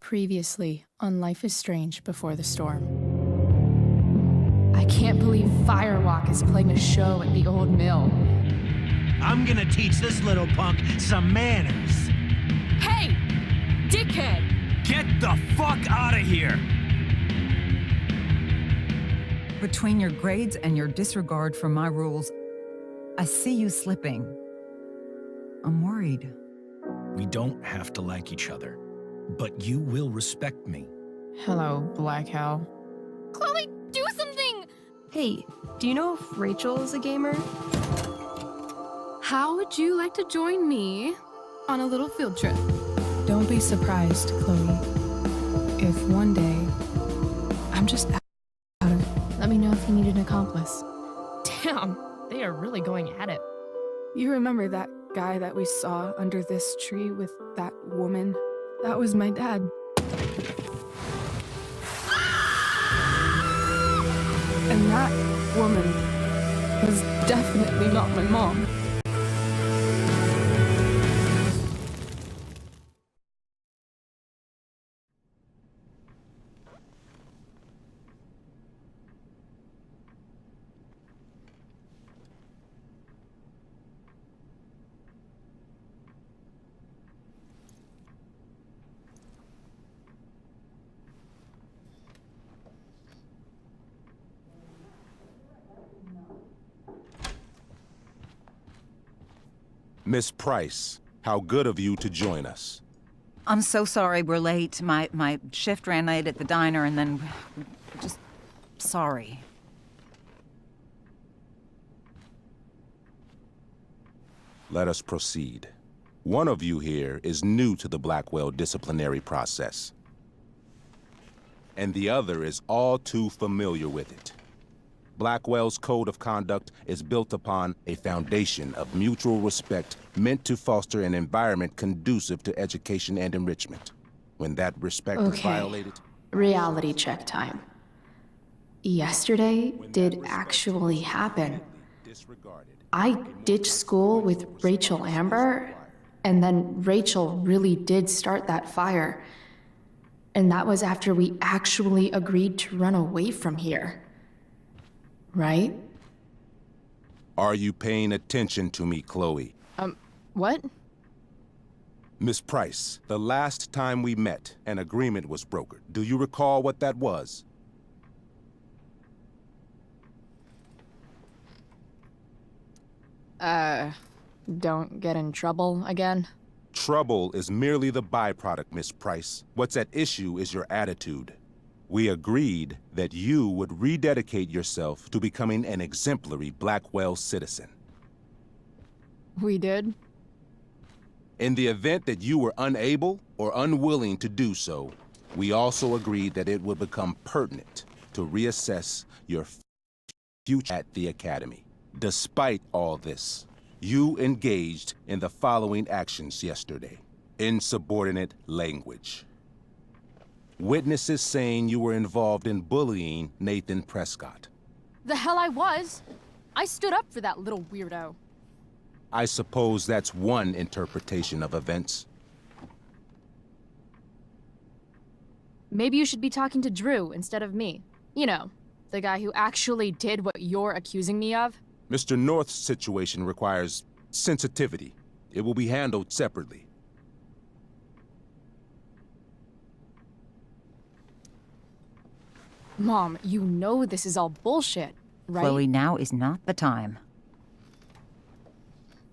Previously on Life is Strange Before the Storm. I can't believe Firewalk is playing a show at the old mill. I'm gonna teach this little punk some manners. Hey! Dickhead! Get the fuck out of here! Between your grades and your disregard for my rules, I see you slipping. I'm worried. We don't have to like each other, but you will respect me. Hello, Black Hell. Chloe, do something! Hey, do you know if Rachel is a gamer? How would you like to join me on a little field trip? Don't be surprised, Chloe, if one day I'm just out of it. Let me know if you need an accomplice. Damn, they are really going at it. You remember that guy that we saw under this tree with that woman? That was my dad. And that woman was definitely not my mom. Miss Price, how good of you to join us. I'm so sorry we're late. My shift ran late at the diner and then... just... sorry. Let us proceed. One of you here is new to the Blackwell disciplinary process, and the other is all too familiar with it. Blackwell's code of conduct is built upon a foundation of mutual respect meant to foster an environment conducive to education and enrichment. When that respect is violated... Reality check time. Yesterday did actually happen. I ditched school with Rachel Amber, and then Rachel really did start that fire. And that was after we actually agreed to run away from here. Right? Are you paying attention to me, Chloe? What? Miss Price, the last time we met, an agreement was brokered. Do you recall what that was? Don't get in trouble again? Trouble is merely the byproduct, Miss Price. What's at issue is your attitude. We agreed that you would rededicate yourself to becoming an exemplary Blackwell citizen. We did? In the event that you were unable or unwilling to do so, we also agreed that it would become pertinent to reassess your future at the Academy. Despite all this, you engaged in the following actions yesterday. Insubordinate language. Witnesses saying you were involved in bullying Nathan Prescott. The hell I was! I stood up for that little weirdo. I suppose that's one interpretation of events. Maybe you should be talking to Drew instead of me. You know, the guy who actually did what you're accusing me of. Mr. North's situation requires sensitivity. It will be handled separately. Mom, you know this is all bullshit, right? Chloe, now is not the time.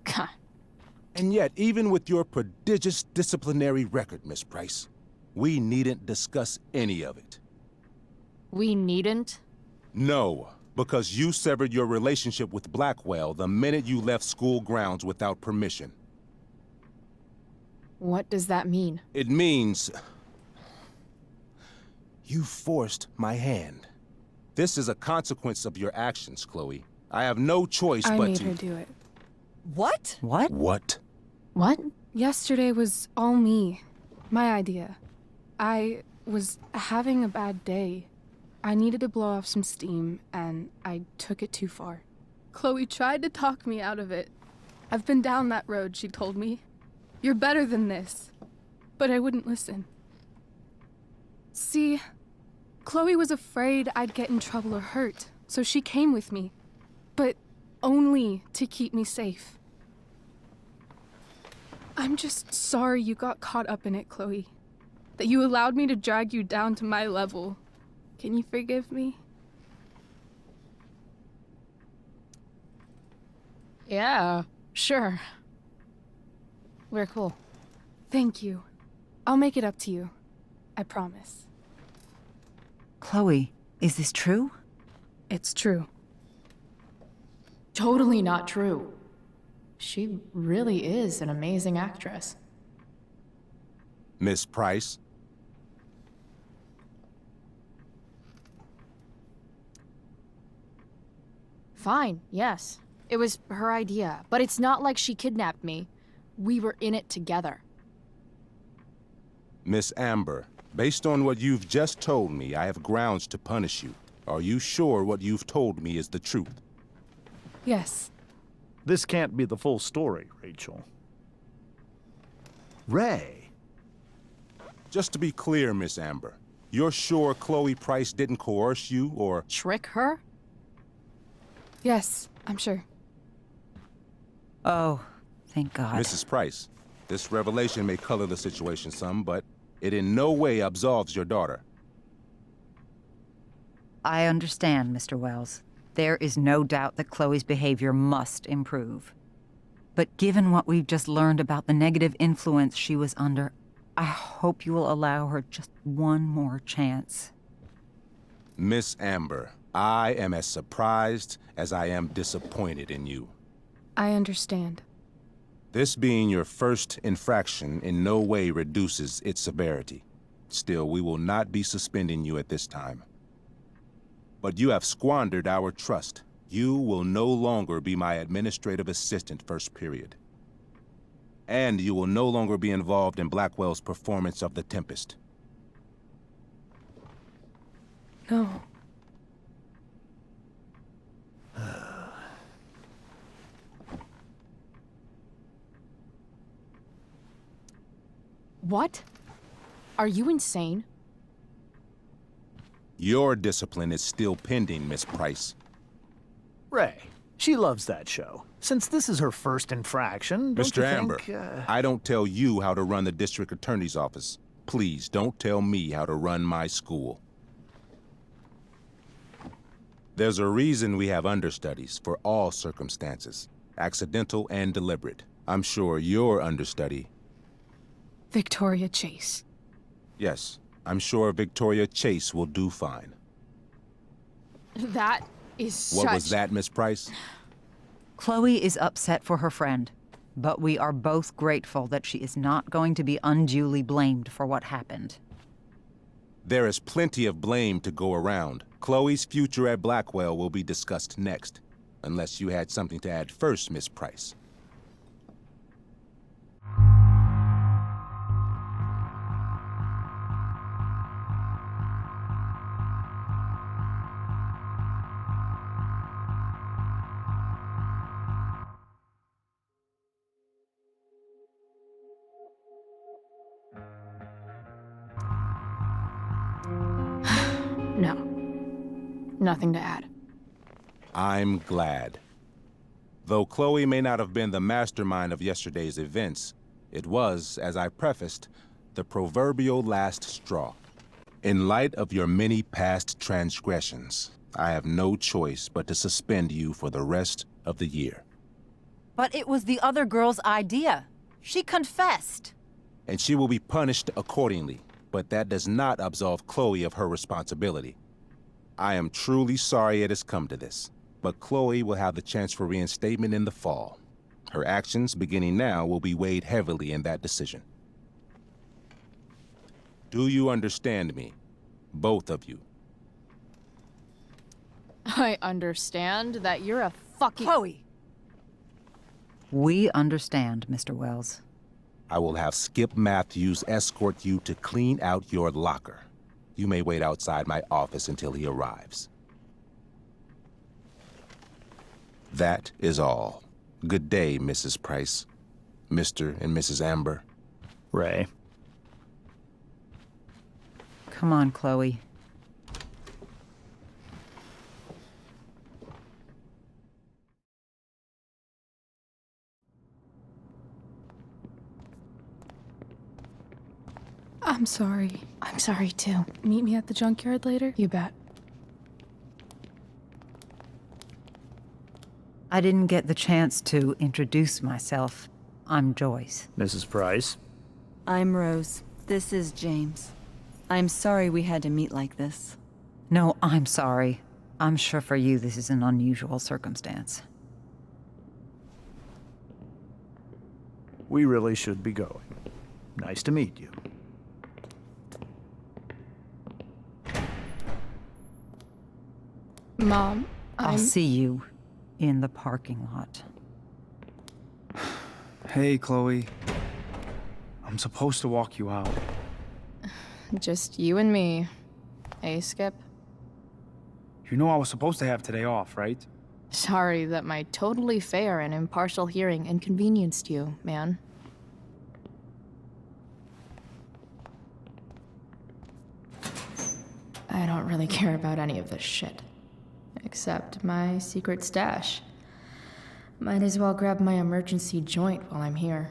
God. And yet, even with your prodigious disciplinary record, Miss Price, we needn't discuss any of it. We needn't? No, because you severed your relationship with Blackwell the minute you left school grounds without permission. What does that mean? It means... you forced my hand. This is a consequence of your actions, Chloe. I have no choice but to... I made her do it. What? What? What? What? Yesterday was all me. My idea. I was having a bad day. I needed to blow off some steam, and I took it too far. Chloe tried to talk me out of it. I've been down that road, she told me. You're better than this. But I wouldn't listen. See, Chloe was afraid I'd get in trouble or hurt, so she came with me. But only to keep me safe. I'm just sorry you got caught up in it, Chloe. That you allowed me to drag you down to my level. Can you forgive me? Yeah, sure. We're cool. Thank you. I'll make it up to you. I promise. Chloe, is this true? It's true. Totally not true. She really is an amazing actress. Miss Price? Fine, yes. It was her idea, but it's not like she kidnapped me. We were in it together. Miss Amber, based on what you've just told me, I have grounds to punish you. Are you sure what you've told me is the truth? Yes. This can't be the full story, Rachel. Ray. Just to be clear, Miss Amber, you're sure Chloe Price didn't coerce you or... Trick her? Yes, I'm sure. Oh, thank God. Mrs. Price, this revelation may color the situation some, but it in no way absolves your daughter. I understand, Mr. Wells. There is no doubt that Chloe's behavior must improve. But given what we've just learned about the negative influence she was under, I hope you will allow her just one more chance. Miss Amber, I am as surprised as I am disappointed in you. I understand. This being your first infraction in no way reduces its severity. Still, we will not be suspending you at this time. But you have squandered our trust. You will no longer be my administrative assistant first period. And you will no longer be involved in Blackwell's performance of The Tempest. No. What? Are you insane? Your discipline is still pending, Miss Price. Ray. She loves that show. Since this is her first infraction, don't Mr. you Amber, think, I don't tell you how to run the district attorney's office. Please don't tell me how to run my school. There's a reason we have understudies for all circumstances, accidental and deliberate. I'm sure your understudy... Victoria Chase. Yes, I'm sure Victoria Chase will do fine. That is such... What was that, Miss Price? Chloe is upset for her friend, but we are both grateful that she is not going to be unduly blamed for what happened. There is plenty of blame to go around. Chloe's future at Blackwell will be discussed next. Unless you had something to add first, Miss Price. No. Nothing to add. I'm glad. Though Chloe may not have been the mastermind of yesterday's events, it was, as I prefaced, the proverbial last straw. In light of your many past transgressions, I have no choice but to suspend you for the rest of the year. But it was the other girl's idea. She confessed. And she will be punished accordingly, but that does not absolve Chloe of her responsibility. I am truly sorry it has come to this, but Chloe will have the chance for reinstatement in the fall. Her actions, beginning now, will be weighed heavily in that decision. Do you understand me? Both of you. I understand that you're a fucking... Chloe! We understand, Mr. Wells. I will have Skip Matthews escort you to clean out your locker. You may wait outside my office until he arrives. That is all. Good day, Mrs. Price. Mr. and Mrs. Amber. Ray. Come on, Chloe. I'm sorry. I'm sorry too. Meet me at the junkyard later? You bet. I didn't get the chance to introduce myself. I'm Joyce. Mrs. Price. I'm Rose. This is James. I'm sorry we had to meet like this. No, I'm sorry. I'm sure for you this is an unusual circumstance. We really should be going. Nice to meet you. Mom, I'll see you in the parking lot. Hey, Chloe. I'm supposed to walk you out. Just you and me. Hey, Skip. You know I was supposed to have today off, right? Sorry that my totally fair and impartial hearing inconvenienced you, man. I don't really care about any of this shit. Except my secret stash. Might as well grab my emergency joint while I'm here.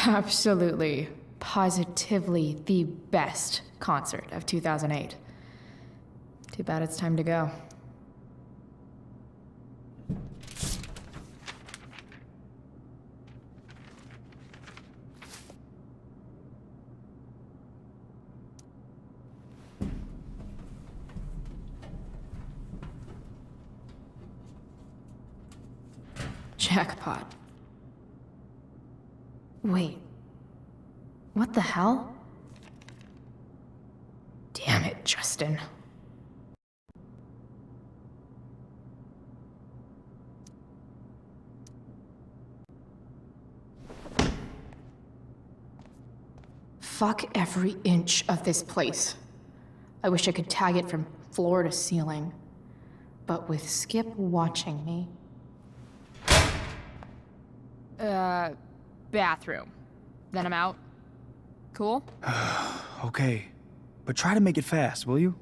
Absolutely, positively the best concert of 2008. Too bad it's time to go. Jackpot. Wait. What the hell? Damn it, Justin. Fuck every inch of this place. I wish I could tag it from floor to ceiling. But with Skip watching me... bathroom. Then I'm out. Cool? Okay. But try to make it fast, will you?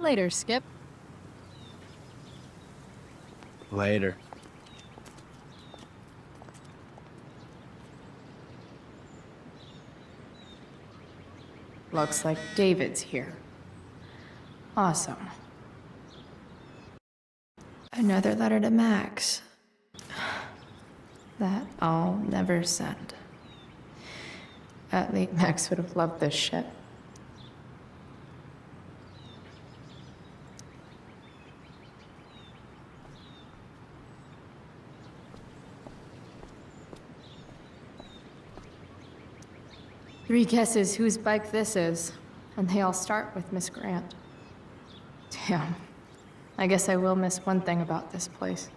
Later, Skip. Later. Looks like David's here. Awesome. Another letter to Max. That I'll never send. At least Max would have loved this shit. Three guesses whose bike this is, and they all start with Miss Grant. Damn. I guess I will miss one thing about this place.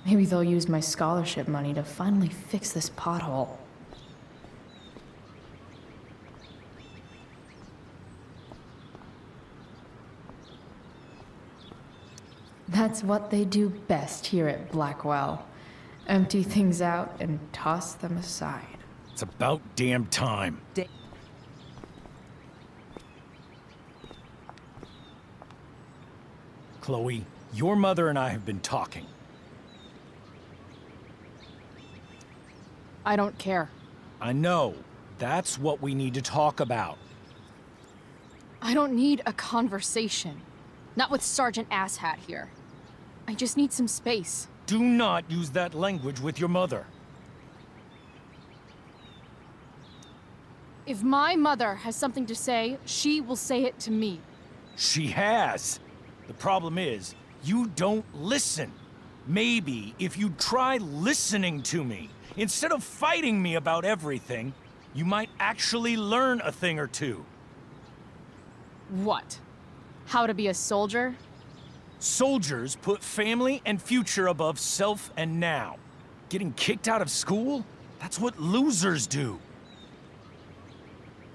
Maybe they'll use my scholarship money to finally fix this pothole. That's what they do best here at Blackwell. Empty things out and toss them aside. It's about damn time. Chloe, your mother and I have been talking. I don't care. I know. That's what we need to talk about. I don't need a conversation. Not with Sergeant Asshat here. I just need some space. Do not use that language with your mother. If my mother has something to say, she will say it to me. She has. The problem is, you don't listen. Maybe if you try listening to me, instead of fighting me about everything, you might actually learn a thing or two. What? How to be a soldier? Soldiers put family and future above self and now. Getting kicked out of school? That's what losers do.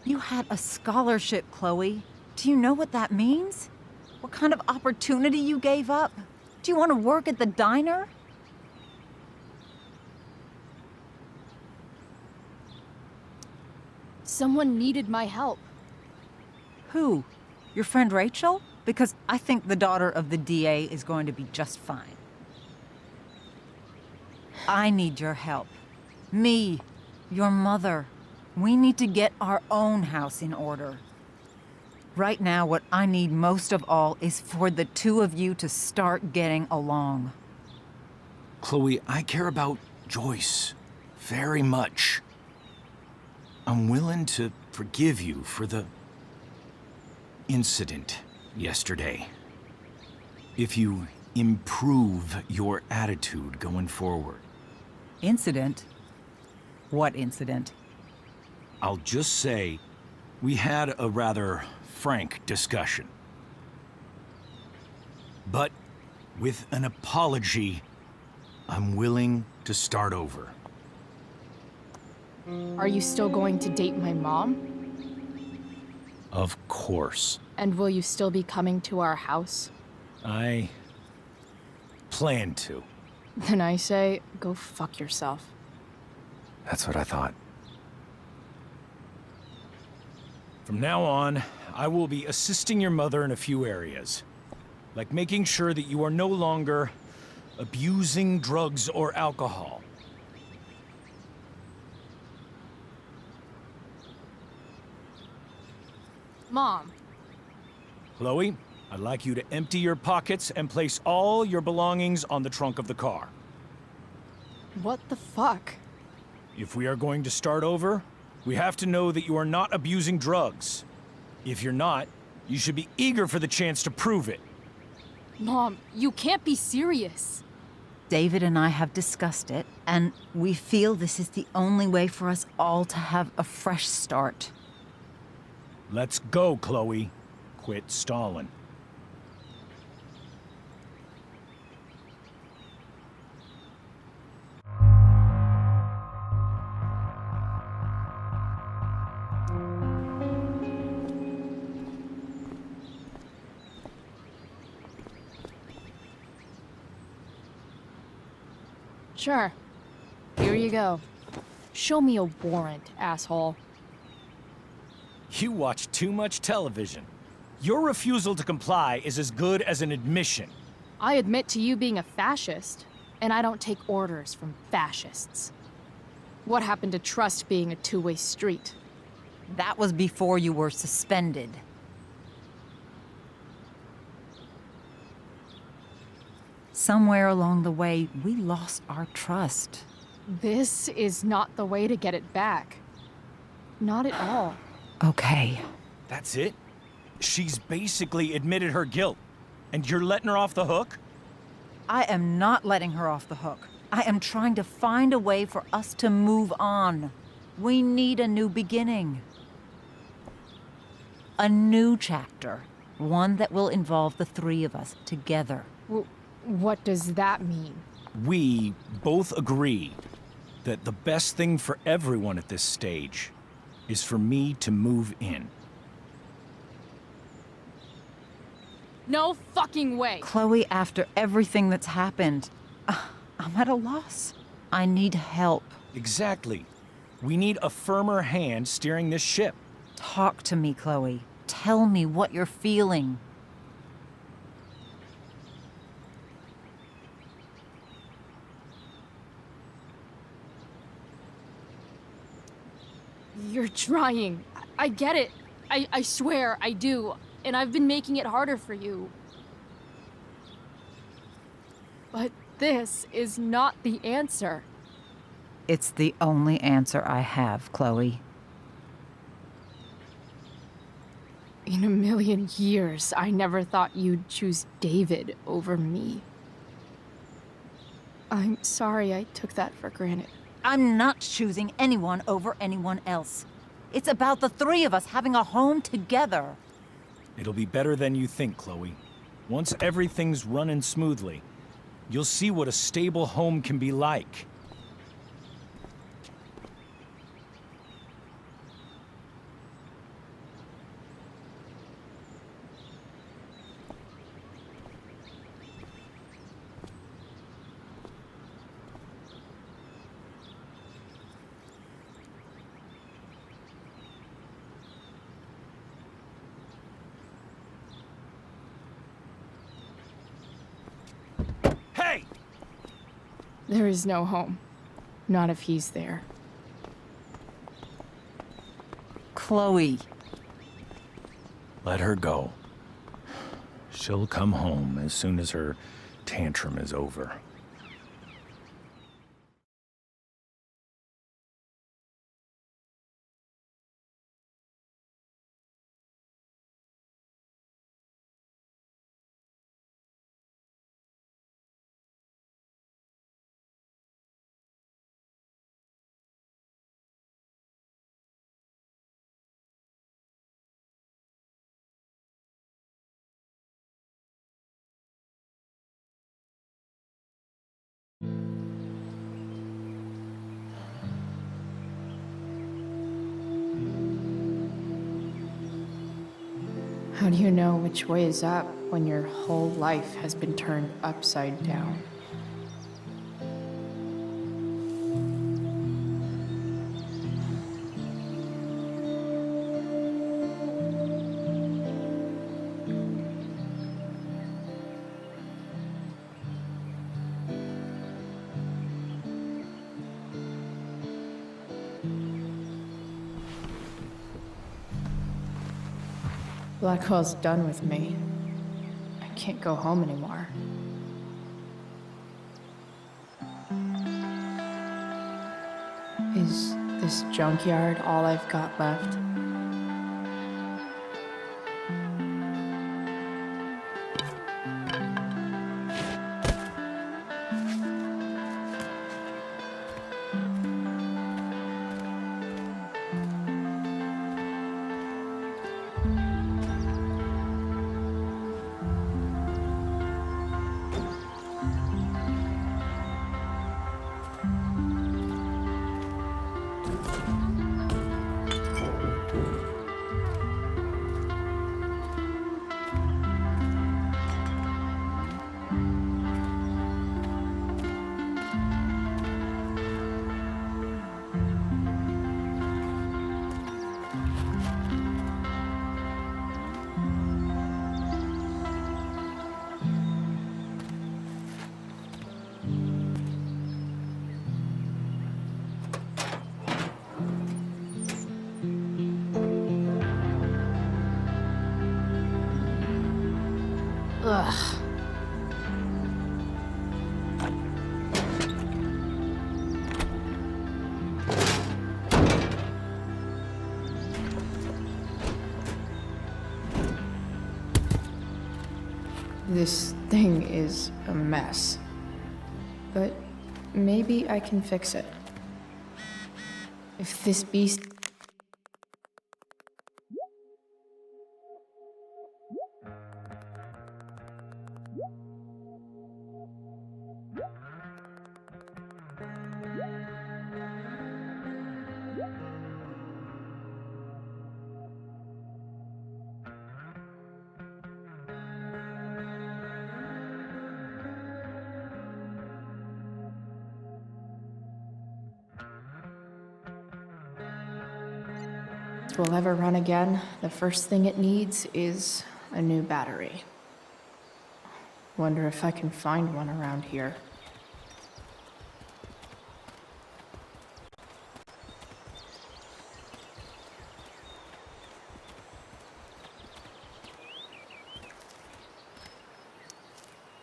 You had a scholarship, Chloe. Do you know what that means? What kind of opportunity you gave up? Do you want to work at the diner? Someone needed my help. Who? Your friend Rachel? Because I think the daughter of the DA is going to be just fine. I need your help. Me, your mother. We need to get our own house in order. Right now, what I need most of all is for the two of you to start getting along. Chloe, I care about Joyce very much. I'm willing to forgive you for the incident yesterday. If you improve your attitude going forward. Incident? What incident? I'll just say, we had a rather frank discussion. But with an apology, I'm willing to start over. Are you still going to date my mom? Of course. And will you still be coming to our house? I plan to. Then I say, go fuck yourself. That's what I thought. From now on, I will be assisting your mother in a few areas. Like making sure that you are no longer abusing drugs or alcohol. Mom. Chloe, I'd like you to empty your pockets and place all your belongings on the trunk of the car. What the fuck? If we are going to start over, we have to know that you are not abusing drugs. If you're not, you should be eager for the chance to prove it. Mom, you can't be serious. David and I have discussed it, and we feel this is the only way for us all to have a fresh start. Let's go, Chloe. Quit stalling. Sure. you go. Show me a warrant, asshole. You watch too much television. Your refusal to comply is as good as an admission. I admit to you being a fascist, and I don't take orders from fascists. What happened to trust being a two-way street? That was before you were suspended. Somewhere along the way, we lost our trust. This is not the way to get it back. Not at all. Okay. That's it? She's basically admitted her guilt, and you're letting her off the hook? I am not letting her off the hook. I am trying to find a way for us to move on. We need a new beginning. A new chapter. One that will involve the three of us together. What does that mean? We both agree that the best thing for everyone at this stage is for me to move in. No fucking way! Chloe, after everything that's happened, I'm at a loss. I need help. Exactly. We need a firmer hand steering this ship. Talk to me, Chloe. Tell me what you're feeling. You're trying. I get it. I swear, I do. And I've been making it harder for you. But this is not the answer. It's the only answer I have, Chloe. In a million years, I never thought you'd choose David over me. I'm sorry I took that for granted. I'm not choosing anyone over anyone else. It's about the three of us having a home together. It'll be better than you think, Chloe. Once everything's running smoothly, you'll see what a stable home can be like. Hey! There is no home. Not if he's there. Chloe. Let her go. She'll come home as soon as her tantrum is over. How do you know which way is up when your whole life has been turned upside down? Blackwell's done with me. I can't go home anymore. Is this junkyard all I've got left? Ugh. This thing is a mess. But maybe I can fix it. If this beast... will ever run again, the first thing it needs is a new battery. Wonder if I can find one around here.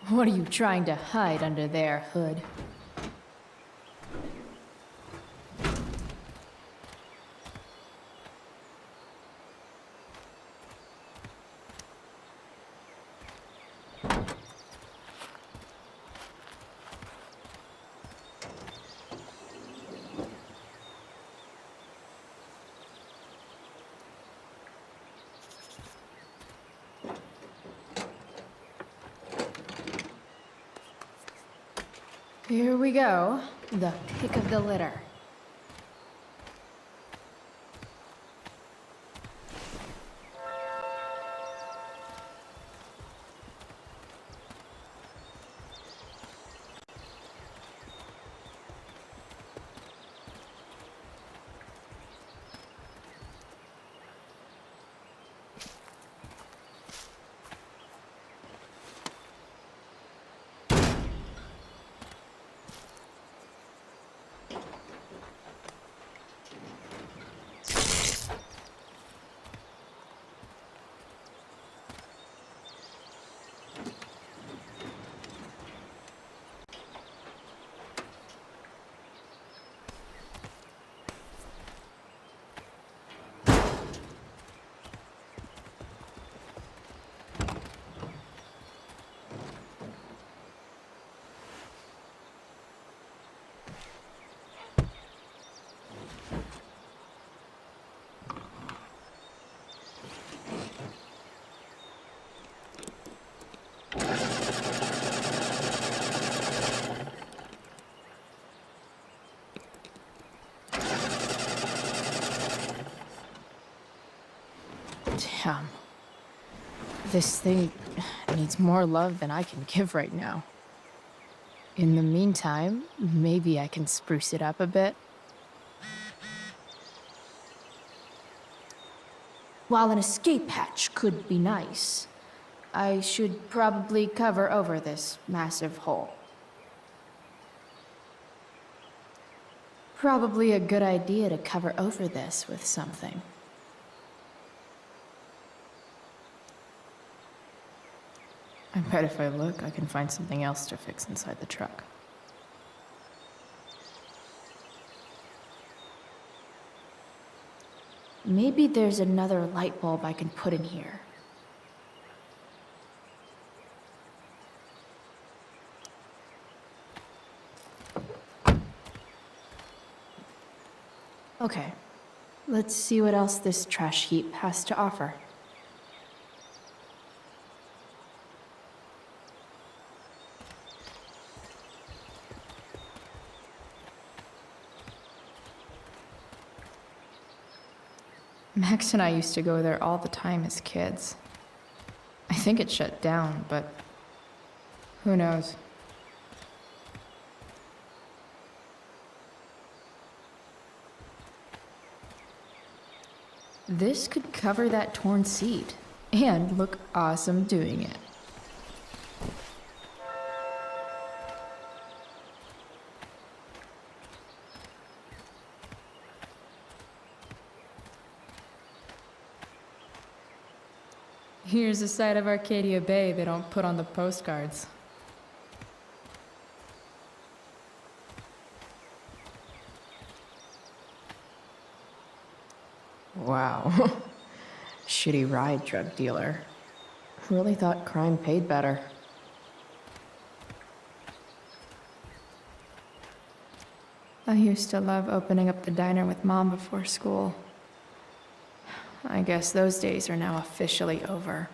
What are you trying to hide under there, Hood? Here we go, the pick of the litter. Damn. This thing needs more love than I can give right now. In the meantime, maybe I can spruce it up a bit. While an escape hatch could be nice, I should probably cover over this massive hole. Probably a good idea to cover over this with something. I bet if I look, I can find something else to fix inside the truck. Maybe there's another light bulb I can put in here. Okay, let's see what else this trash heap has to offer. Max and I used to go there all the time as kids. I think it shut down, but who knows? This could cover that torn seat and look awesome doing it. Here's a side of Arcadia Bay they don't put on the postcards. Wow. Shitty ride, drug dealer. Really thought crime paid better. I used to love opening up the diner with Mom before school. I guess those days are now officially over.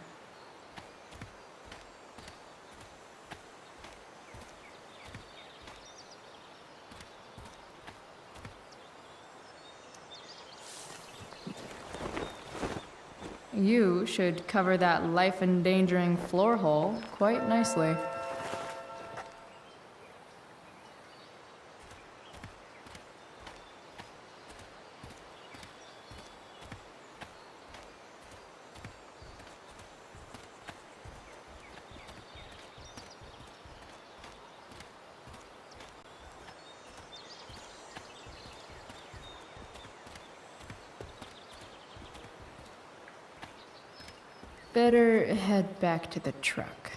You should cover that life-endangering floor hole quite nicely. Better head back to the truck.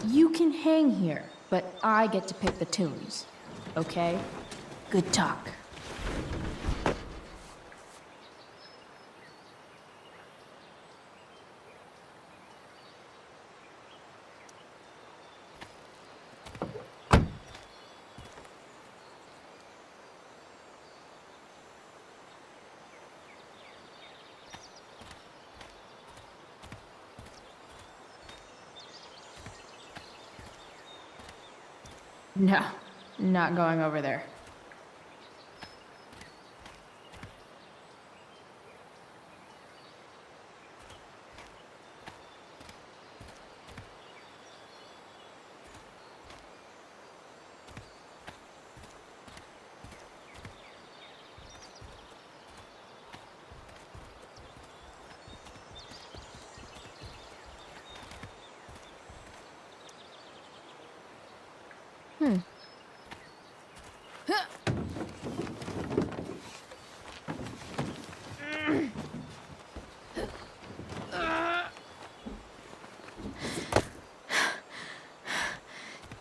You can hang here, but I get to pick the tunes. Okay? Good talk. No, not going over there.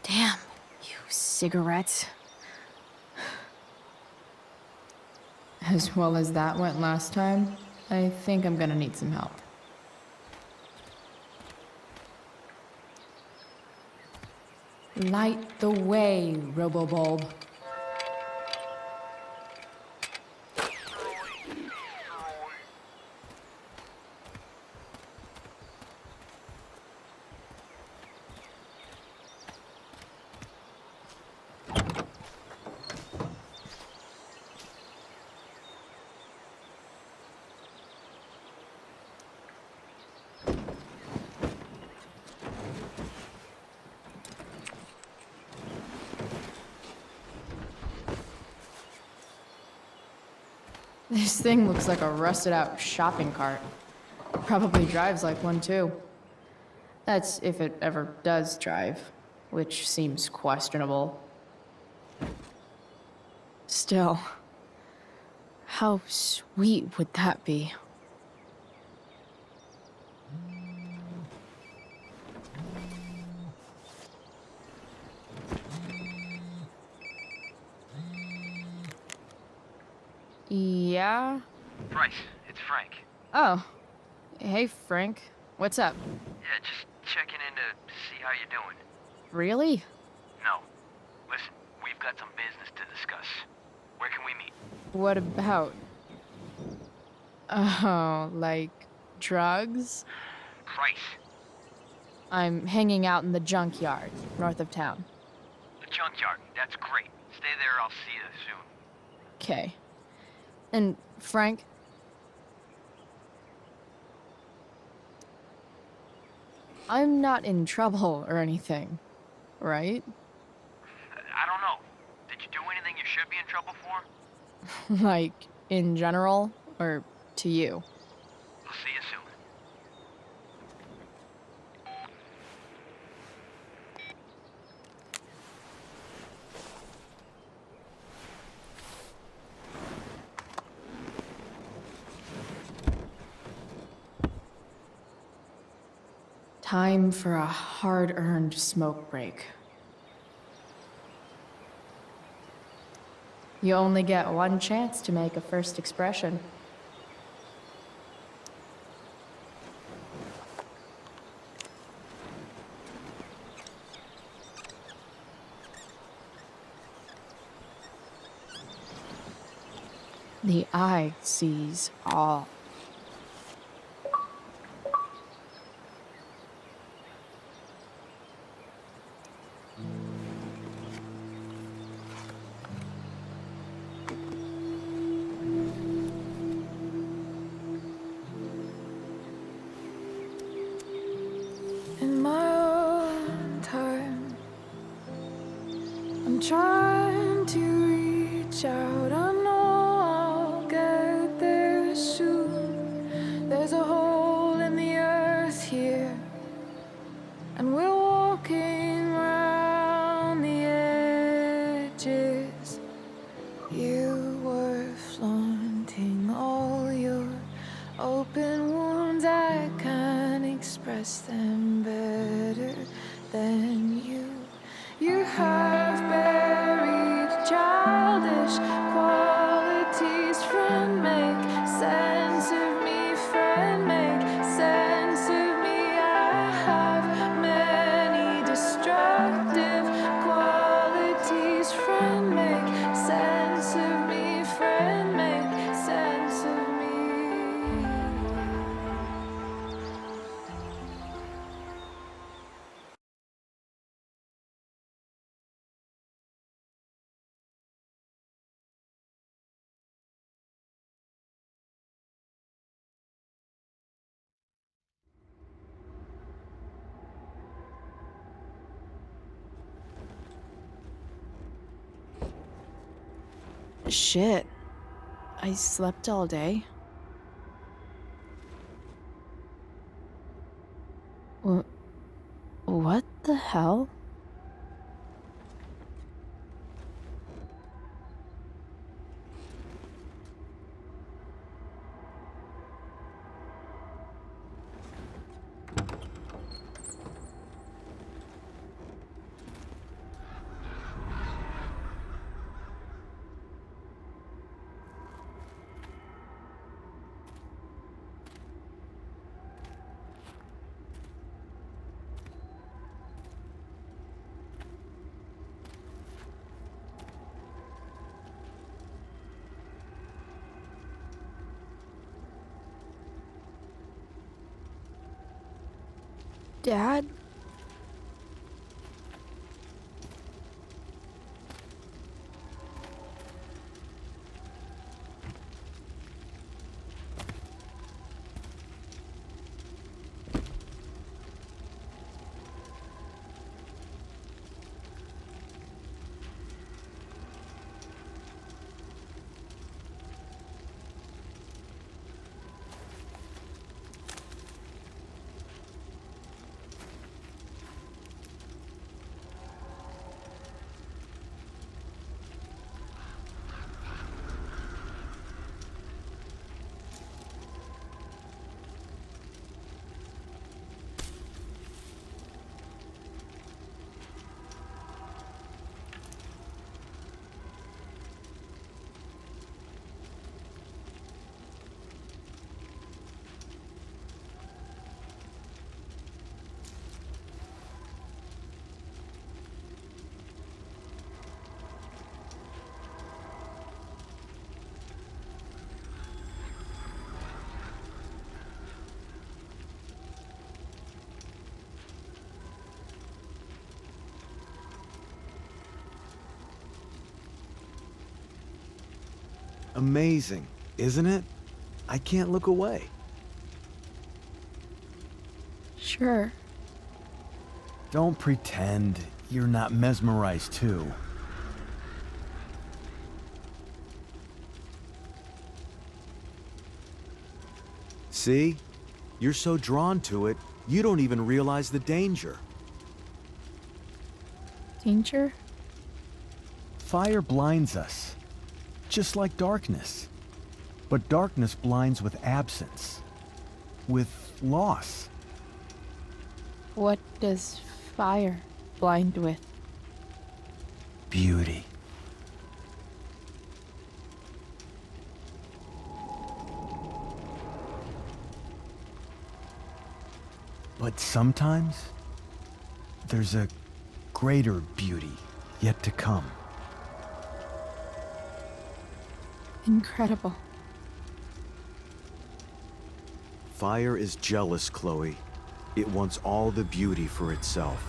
Damn, you cigarettes. As well as that went last time, I think I'm gonna need some help. Light the way, Robobulb. This thing looks like a rusted out shopping cart. Probably drives like one too. That's if it ever does drive, which seems questionable. Still, how sweet would that be? Yeah? Bryce, it's Frank. Oh. Hey, Frank. What's up? Yeah, just checking in to see how you're doing. Really? No. Listen, we've got some business to discuss. Where can we meet? What about? Oh, like drugs? Price. I'm hanging out in the junkyard, north of town. The junkyard. That's great. Stay there, I'll see you soon. Okay. And Frank? I'm not in trouble or anything, right? I don't know. Did you do anything you should be in trouble for? Like, in general, or to you? I'll see you soon. Time for a hard-earned smoke break. You only get one chance to make a first expression. The eye sees all. In my own time, I'm trying to reach out. I know I'll get there soon. There's a hole in the earth here, and we're walking around the edges. You were flaunting all your open wounds. I can't express them better than you. You have buried childish qualities. Friend, make sense of me. Friend, make sense of me. I have many destructive qualities. Friend, make sense of me. Friend, make sense of me. Shit. I slept all day. What the hell? Dad? Amazing, isn't it? I can't look away. Sure. Don't pretend you're not mesmerized too. See? You're so drawn to it, you don't even realize the danger. Danger? Fire blinds us, just like darkness. But darkness blinds with absence, with loss. What does fire blind with? Beauty. But sometimes, there's a greater beauty yet to come. Incredible. Fire is jealous, Chloe. It wants all the beauty for itself.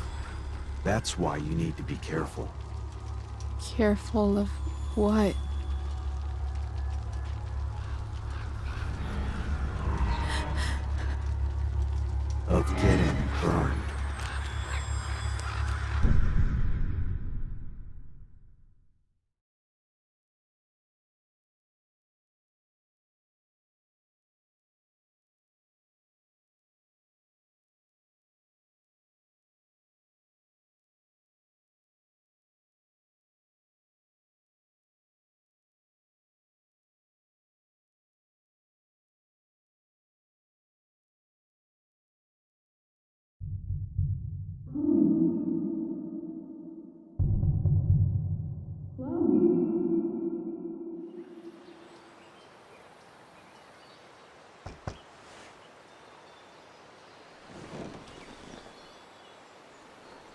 That's why you need to be careful. Careful of what? Of getting burned.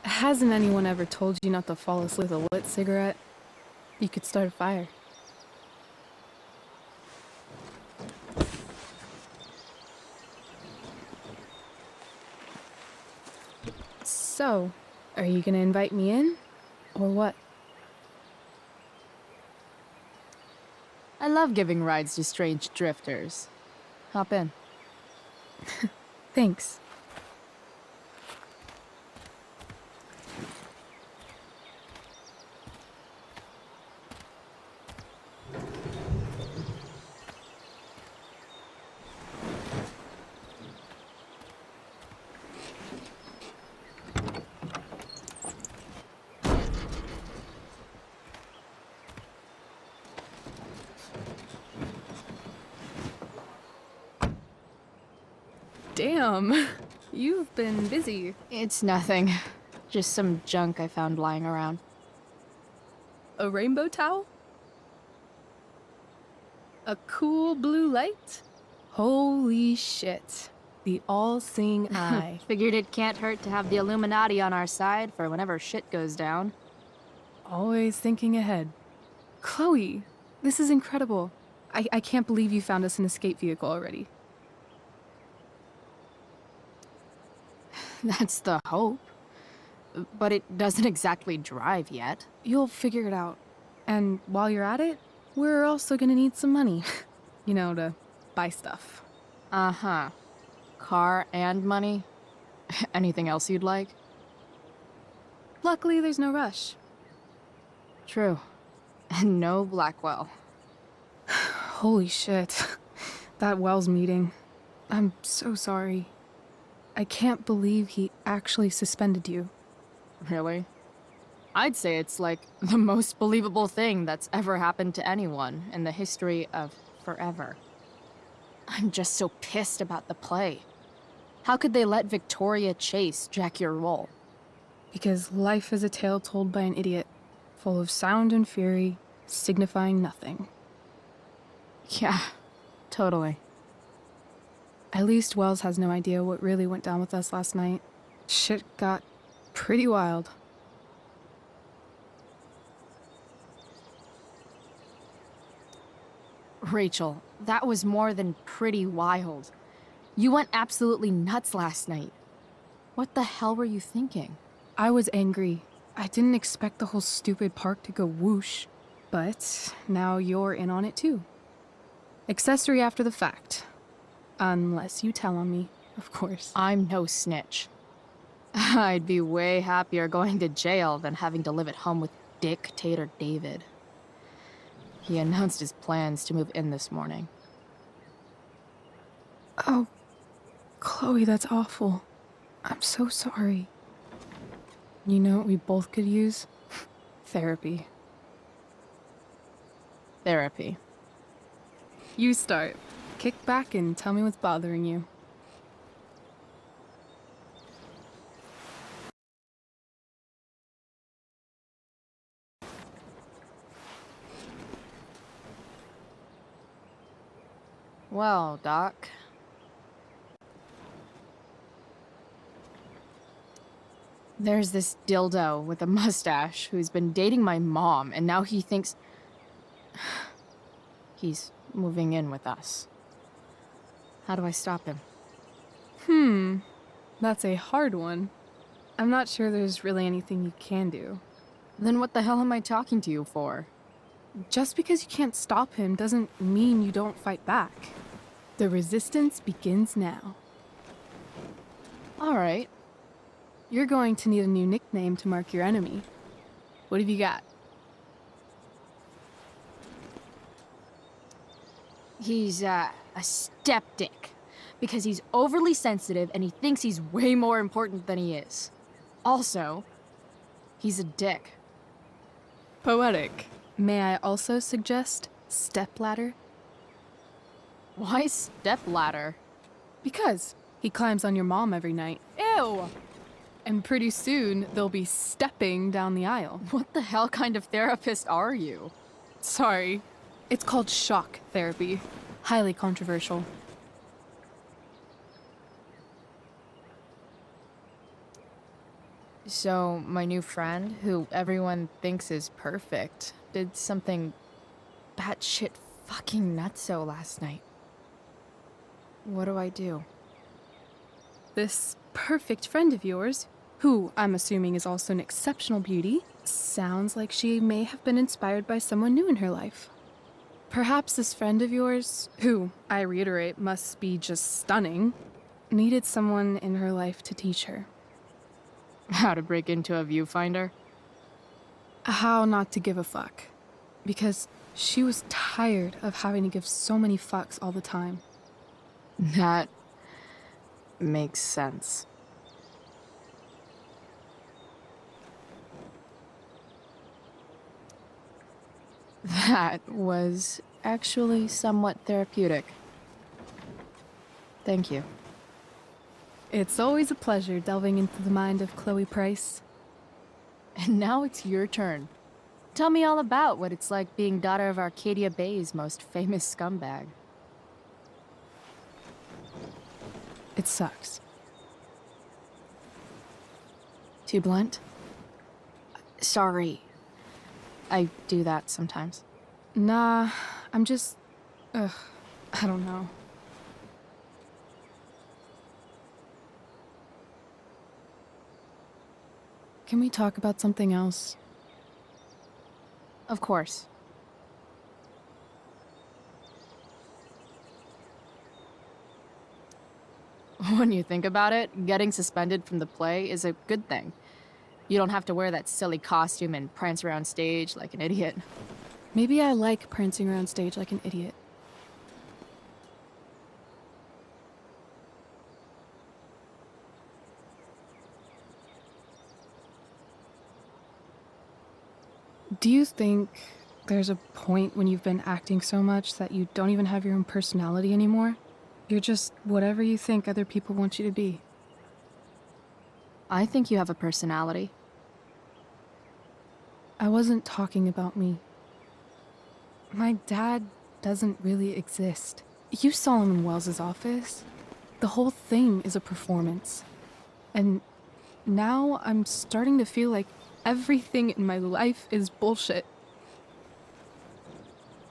Hasn't anyone ever told you not to fall asleep with a lit cigarette? You could start a fire. So, are you gonna invite me in? Or what? I love giving rides to strange drifters. Hop in. Thanks. Damn, you've been busy. It's nothing. Just some junk I found lying around. A rainbow towel? A cool blue light? Holy shit. The all-seeing eye. Figured it can't hurt to have the Illuminati on our side for whenever shit goes down. Always thinking ahead. Chloe, this is incredible. I can't believe you found us an escape vehicle already. That's the hope. But it doesn't exactly drive yet. You'll figure it out. And while you're at it, we're also gonna need some money. You know, to buy stuff. Uh-huh. Car and money? Anything else you'd like? Luckily, there's no rush. True. And no Blackwell. Holy shit. That Wells meeting. I'm so sorry. I can't believe he actually suspended you. Really? I'd say it's like the most believable thing that's ever happened to anyone in the history of forever. I'm just so pissed about the play. How could they let Victoria Chase jack your role? Because life is a tale told by an idiot, full of sound and fury, signifying nothing. Yeah, totally. At least Wells has no idea what really went down with us last night. Shit got pretty wild. Rachel, that was more than pretty wild. You went absolutely nuts last night. What the hell were you thinking? I was angry. I didn't expect the whole stupid park to go whoosh. But now you're in on it too. Accessory after the fact. Unless you tell on me, of course. I'm no snitch. I'd be way happier going to jail than having to live at home with Dictator David. He announced his plans to move in this morning. Oh, Chloe, that's awful. I'm so sorry. You know what we both could use? Therapy. Therapy. You start. Kick back and tell me what's bothering you. Well, Doc. There's this dildo with a mustache who's been dating my mom, and now he thinks he's moving in with us. How do I stop him? That's a hard one. I'm not sure there's really anything you can do. Then what the hell am I talking to you for? Just because you can't stop him doesn't mean you don't fight back. The resistance begins now. All right. You're going to need a new nickname to mark your enemy. What have you got? He's a skeptic because he's overly sensitive and he thinks he's way more important than he is. Also, he's a dick. Poetic. May I also suggest stepladder? Why stepladder? Because he climbs on your mom every night. Ew! And pretty soon, they'll be stepping down the aisle. What the hell kind of therapist are you? Sorry. It's called shock therapy. Highly controversial. So, my new friend, who everyone thinks is perfect, did something batshit fucking nutso last night. What do I do? This perfect friend of yours, who I'm assuming is also an exceptional beauty, sounds like she may have been inspired by someone new in her life. Perhaps this friend of yours, who, I reiterate, must be just stunning, needed someone in her life to teach her. How to break into a viewfinder? How not to give a fuck. Because she was tired of having to give so many fucks all the time. That makes sense. That was actually somewhat therapeutic. Thank you. It's always a pleasure delving into the mind of Chloe Price. And now it's your turn. Tell me all about what it's like being daughter of Arcadia Bay's most famous scumbag. It sucks. Too blunt? Sorry. I do that sometimes. Nah, I'm just... I don't know. Can we talk about something else? Of course. When you think about it, getting suspended from the play is a good thing. You don't have to wear that silly costume and prance around stage like an idiot. Maybe I like prancing around stage like an idiot. Do you think there's a point when you've been acting so much that you don't even have your own personality anymore? You're just whatever you think other people want you to be. I think you have a personality. I wasn't talking about me. My dad doesn't really exist. You saw him in Wells's office. The whole thing is a performance. And now I'm starting to feel like everything in my life is bullshit.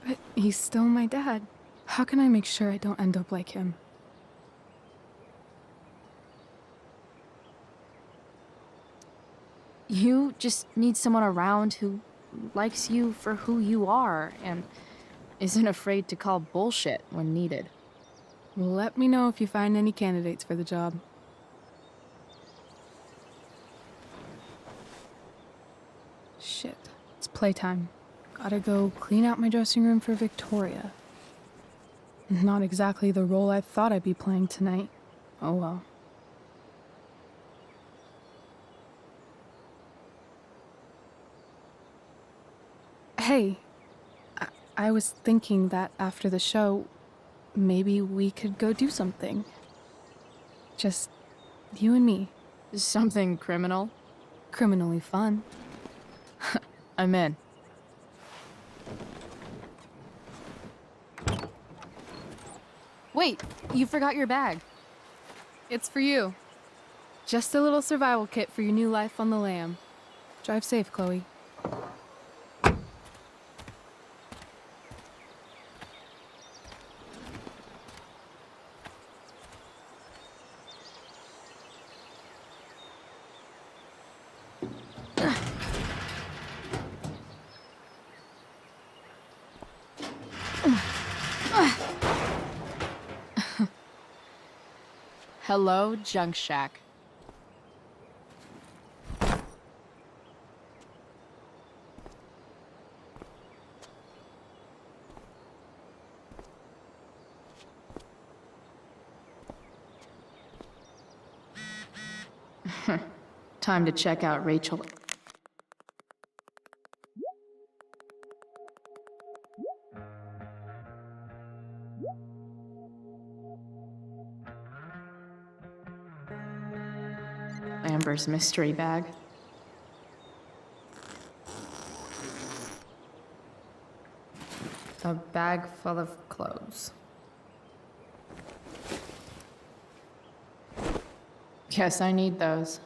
But he's still my dad. How can I make sure I don't end up like him? You just need someone around who likes you for who you are and isn't afraid to call bullshit when needed. Let me know if you find any candidates for the job. Shit, it's playtime. Gotta go clean out my dressing room for Victoria. Not exactly the role I thought I'd be playing tonight. Oh well. Hey, I was thinking that after the show, maybe we could go do something. Just you and me. Something criminal? Criminally fun. I'm in. Wait, you forgot your bag. It's for you. Just a little survival kit for your new life on the lam. Drive safe, Chloe. Hello, Junk Shack. Time to check out Rachel. Amber's mystery bag. A bag full of clothes. Guess I need those.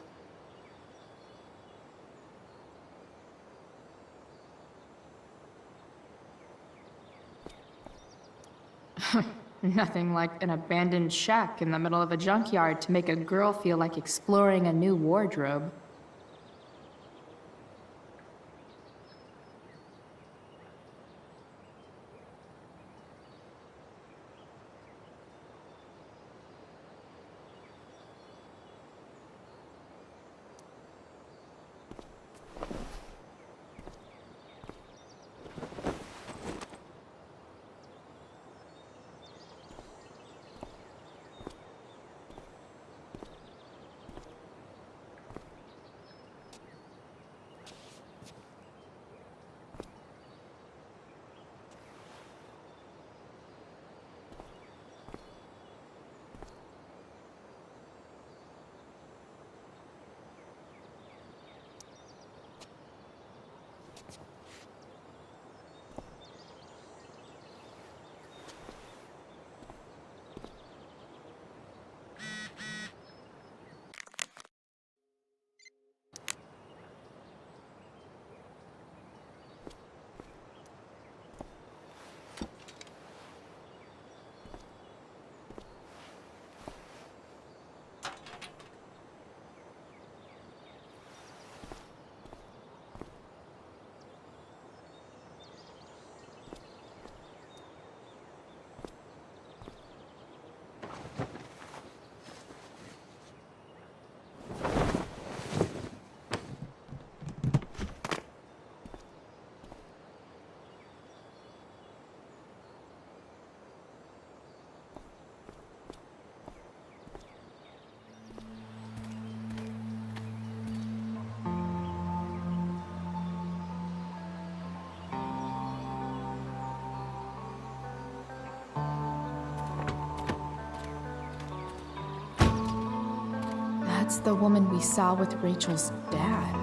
Nothing like an abandoned shack in the middle of a junkyard to make a girl feel like exploring a new wardrobe. That's the woman we saw with Rachel's dad.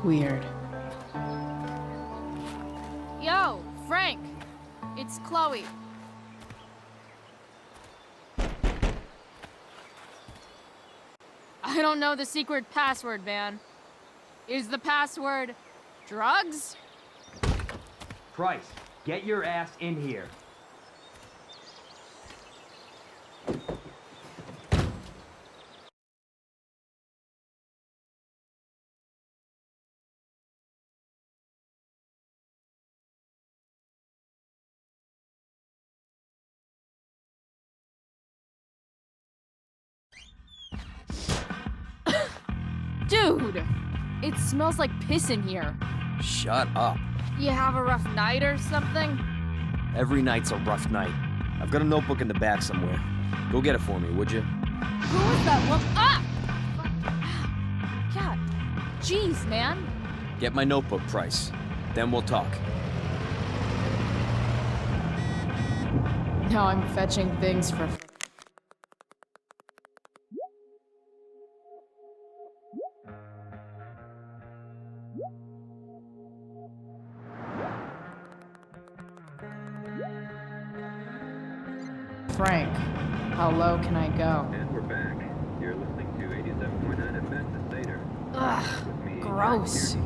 Weird. Yo, Frank! It's Chloe. I don't know the secret password, man. Is the password drugs? Price, get your ass in here. Dude! It smells like piss in here. Shut up. You have a rough night or something? Every night's a rough night. I've got a notebook in the back somewhere. Go get it for me, would you? Who was that one? Ah! God. Jeez, man. Get my notebook, Price. Then we'll talk. Now I'm fetching things for... Frank, how low can I go? And we're back. You're listening to 87.9 FM The Stater. Ugh, gross.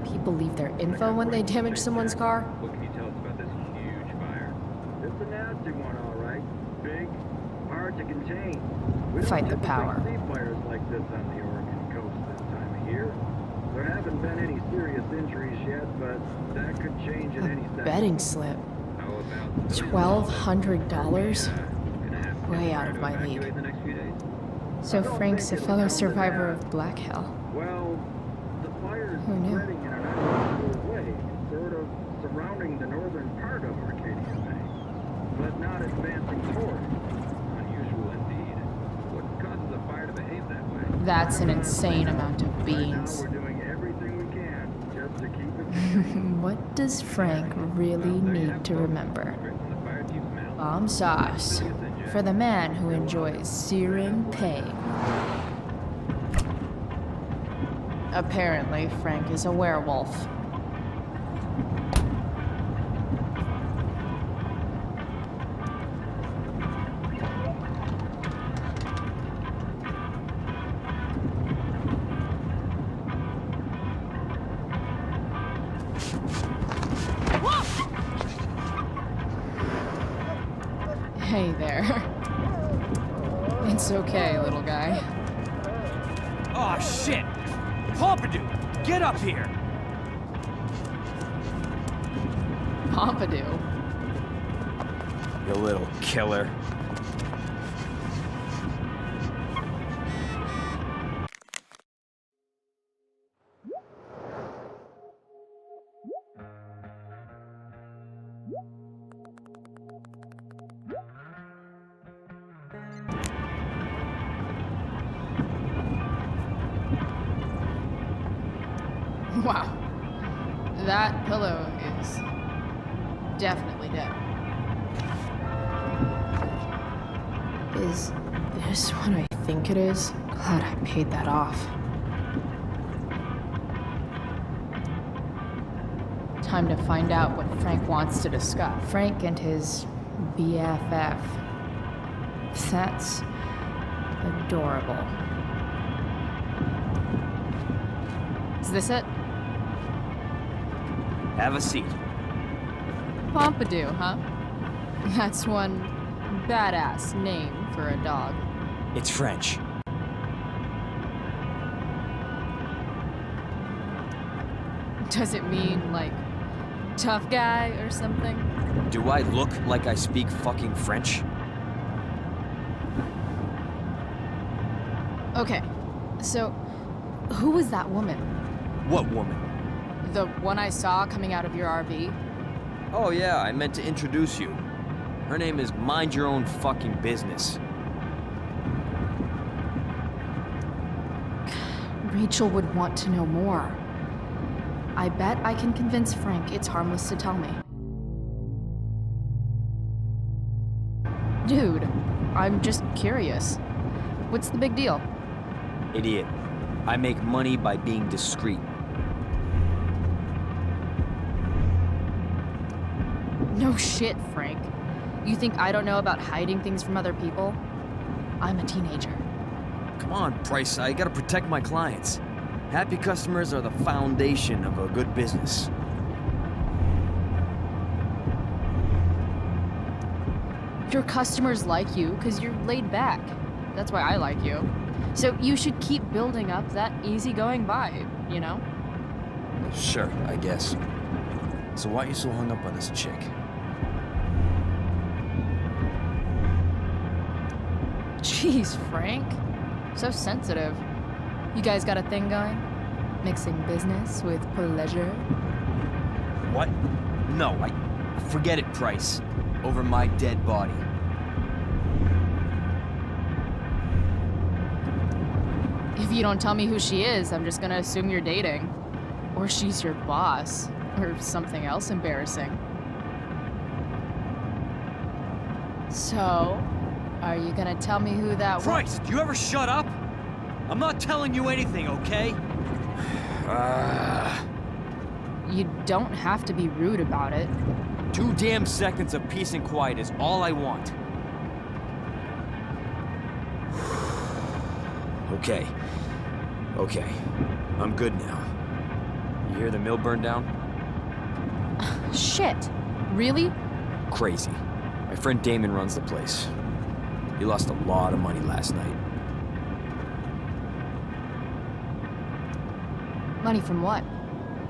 People leave their info when they damage someone's car? What can you tell us about this huge fire? It's a nasty one, all right. Big, hard to contain. We don't Fight the typically power. see fires like this on the Oregon coast this time of year. There haven't been any serious injuries yet, but that could change at any second. Betting slip. $1,200? Way out of my league. So Frank's a fellow survivor of Black Hell. Well, the fire's Who knew? spreading in an unusual way, sort of surrounding the northern part of Arcadia Bay, but not advancing toward it. Unusual indeed. What causes a fire to behave that way? That's an insane amount of beans. We're doing everything we can just to keep it. What does Frank really need to remember? Bomb sauce. For the man who enjoys searing pain. Apparently, Frank is a werewolf. Hey there. It's okay, little guy. Oh shit! Pompidou, get up here! Pompidou? You little killer. Wow. That pillow is definitely dead. Is this what I think it is? Glad I paid that off. Time to find out what Frank wants to discuss. Frank and his BFF. That's adorable. Is this it? Have a seat. Pompidou, huh? That's one badass name for a dog. It's French. Does it mean, like, tough guy or something? Do I look like I speak fucking French? Okay, so who was that woman? What woman? The one I saw coming out of your RV? Oh yeah, I meant to introduce you. Her name is Mind Your Own Fucking Business. Rachel would want to know more. I bet I can convince Frank it's harmless to tell me. Dude, I'm just curious. What's the big deal? Idiot. I make money by being discreet. No shit, Frank. You think I don't know about hiding things from other people? I'm a teenager. Come on, Price, I gotta protect my clients. Happy customers are the foundation of a good business. Your customers like you because you're laid back. That's why I like you. So you should keep building up that easygoing vibe, you know? Sure, I guess. So why are you so hung up on this chick? Jeez, Frank. So sensitive. You guys got a thing going? Mixing business with pleasure? What? No, forget it, Price. Over my dead body. If you don't tell me who she is, I'm just gonna assume you're dating. Or she's your boss. Or something else embarrassing. So, are you gonna tell me who that was? Price, do you ever shut up? I'm not telling you anything, okay? You don't have to be rude about it. 2 damn seconds of peace and quiet is all I want. Okay. Okay. I'm good now. You hear the mill burn down? Shit. Really? Crazy. My friend Damon runs the place. He lost a lot of money last night. Money from what?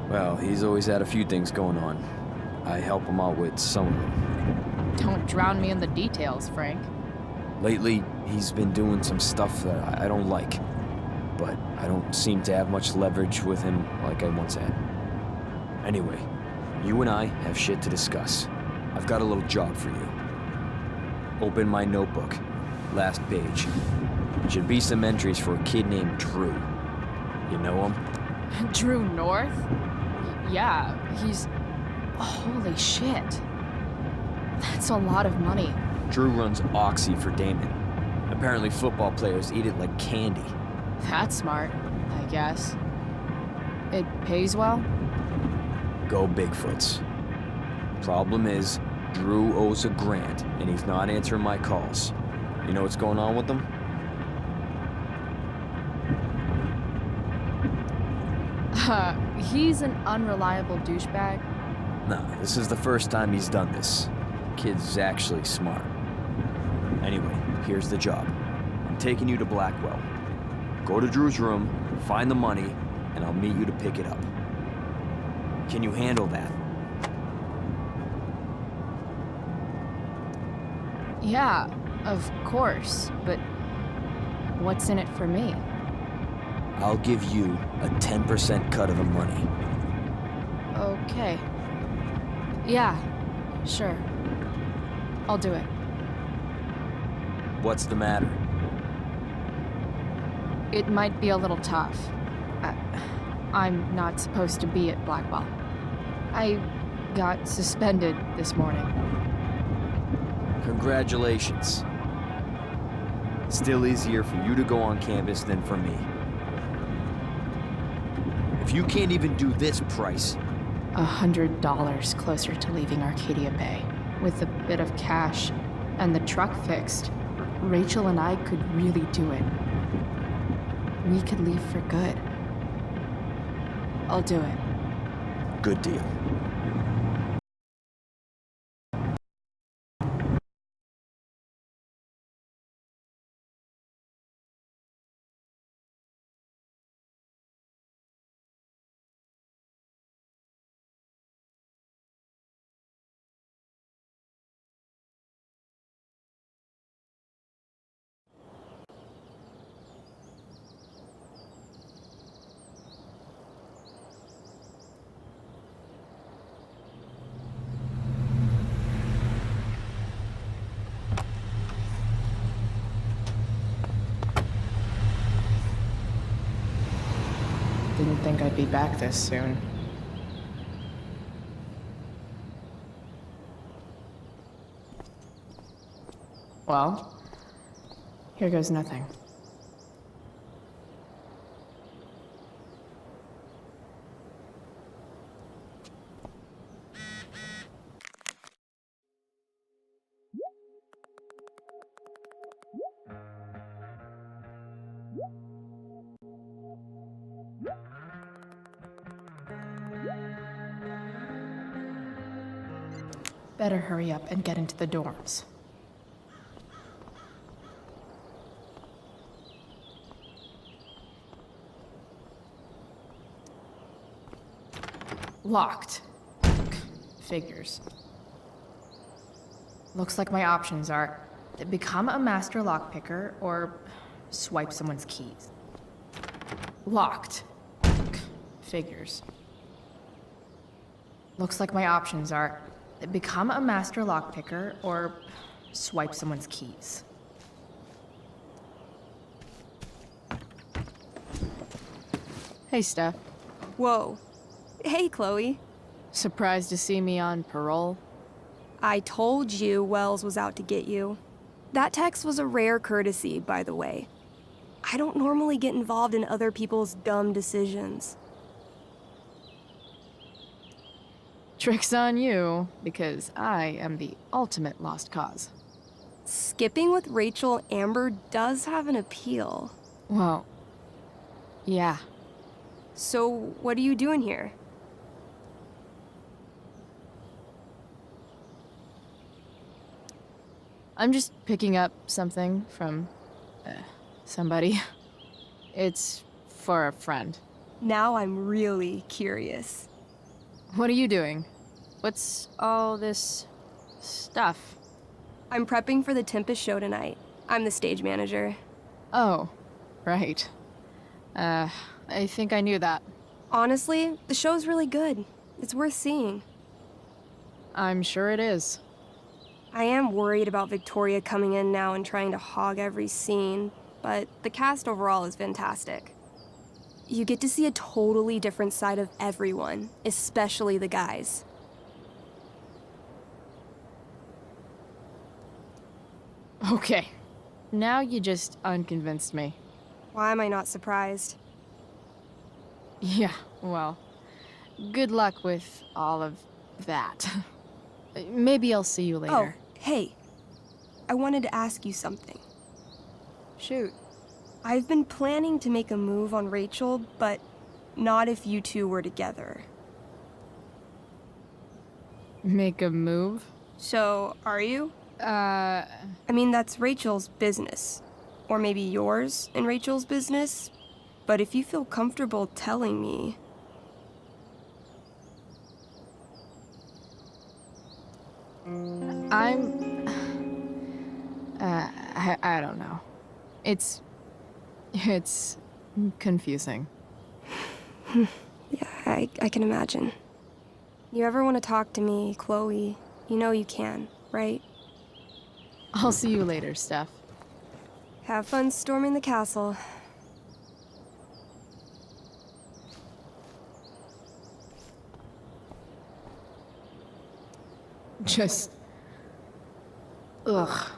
Well, he's always had a few things going on. I help him out with some of them. Don't drown me in the details, Frank. Lately, he's been doing some stuff that I don't like. But I don't seem to have much leverage with him like I once had. Anyway, you and I have shit to discuss. I've got a little job for you. Open my notebook. Last page. Should be some entries for a kid named Drew. You know him? Drew North? Yeah, he's... Holy shit. That's a lot of money. Drew runs Oxy for Damon. Apparently football players eat it like candy. That's smart, I guess. It pays well? Go Bigfoots. Problem is, Drew owes a grant, and he's not answering my calls. You know what's going on with him? He's an unreliable douchebag. Nah, this is the first time he's done this. Kid's actually smart. Anyway, here's the job. I'm taking you to Blackwell. Go to Drew's room, find the money, and I'll meet you to pick it up. Can you handle that? Yeah, of course, but what's in it for me? I'll give you a 10% cut of the money. Okay. Yeah, sure. I'll do it. What's the matter? It might be a little tough. I'm not supposed to be at Blackwell. I got suspended this morning. Congratulations. Still easier for you to go on campus than for me. If you can't even do this, Price... $100 closer to leaving Arcadia Bay. With a bit of cash and the truck fixed, Rachel and I could really do it. We could leave for good. I'll do it. Good deal. Didn't think I'd be back this soon. Well, here goes nothing. Better hurry up and get into the dorms. Locked. Figures. Looks like my options are to become a master lockpicker or swipe someone's keys. Locked. Figures. Looks like my options are become a master lockpicker or swipe someone's keys. Hey, Steph. Whoa. Hey, Chloe. Surprised to see me on parole? I told you Wells was out to get you. That text was a rare courtesy, by the way. I don't normally get involved in other people's dumb decisions. Trick's on you, because I am the ultimate lost cause. Skipping with Rachel Amber does have an appeal. Well, yeah. So, what are you doing here? I'm just picking up something from somebody. It's for a friend. Now I'm really curious. What are you doing? What's all this stuff? I'm prepping for the Tempest show tonight. I'm the stage manager. Oh, right. I think I knew that. Honestly, the show's really good. It's worth seeing. I'm sure it is. I am worried about Victoria coming in now and trying to hog every scene, but the cast overall is fantastic. You get to see a totally different side of everyone, especially the guys. Okay. Now you just unconvinced me. Why am I not surprised? Yeah, well, good luck with all of that. Maybe I'll see you later. Oh, hey. I wanted to ask you something. Shoot. I've been planning to make a move on Rachel, but not if you two were together. Make a move? So, are you? I mean, that's Rachel's business. Or maybe yours and Rachel's business. But if you feel comfortable telling me... I don't know. It's confusing. Yeah, I can imagine. You ever want to talk to me, Chloe, you know you can, right? I'll see you later, Steph. Have fun storming the castle. Just... ugh.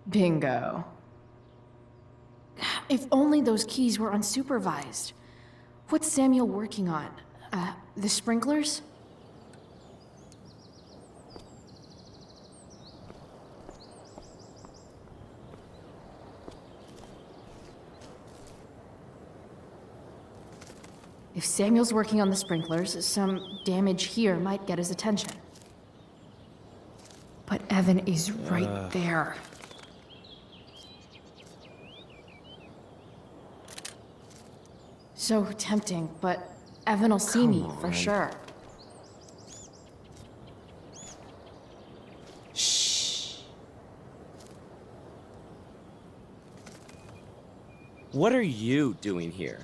Bingo. If only those keys were unsupervised. What's Samuel working on? The sprinklers? If Samuel's working on the sprinklers, some damage here might get his attention. But Evan is right there. So tempting, but Evan will see me for sure. Shh. What are you doing here?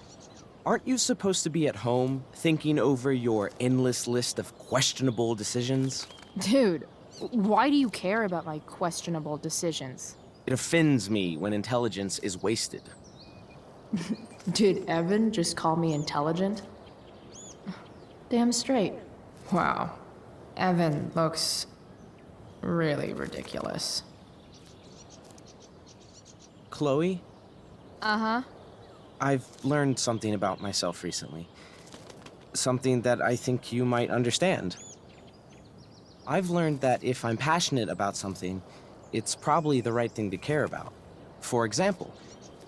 Aren't you supposed to be at home, thinking over your endless list of questionable decisions? Dude, why do you care about my questionable decisions? It offends me when intelligence is wasted. Did Evan just call me intelligent? Damn straight. Wow. Evan looks really ridiculous. Chloe? Uh-huh. I've learned something about myself recently. Something that I think you might understand. I've learned that if I'm passionate about something, it's probably the right thing to care about. For example,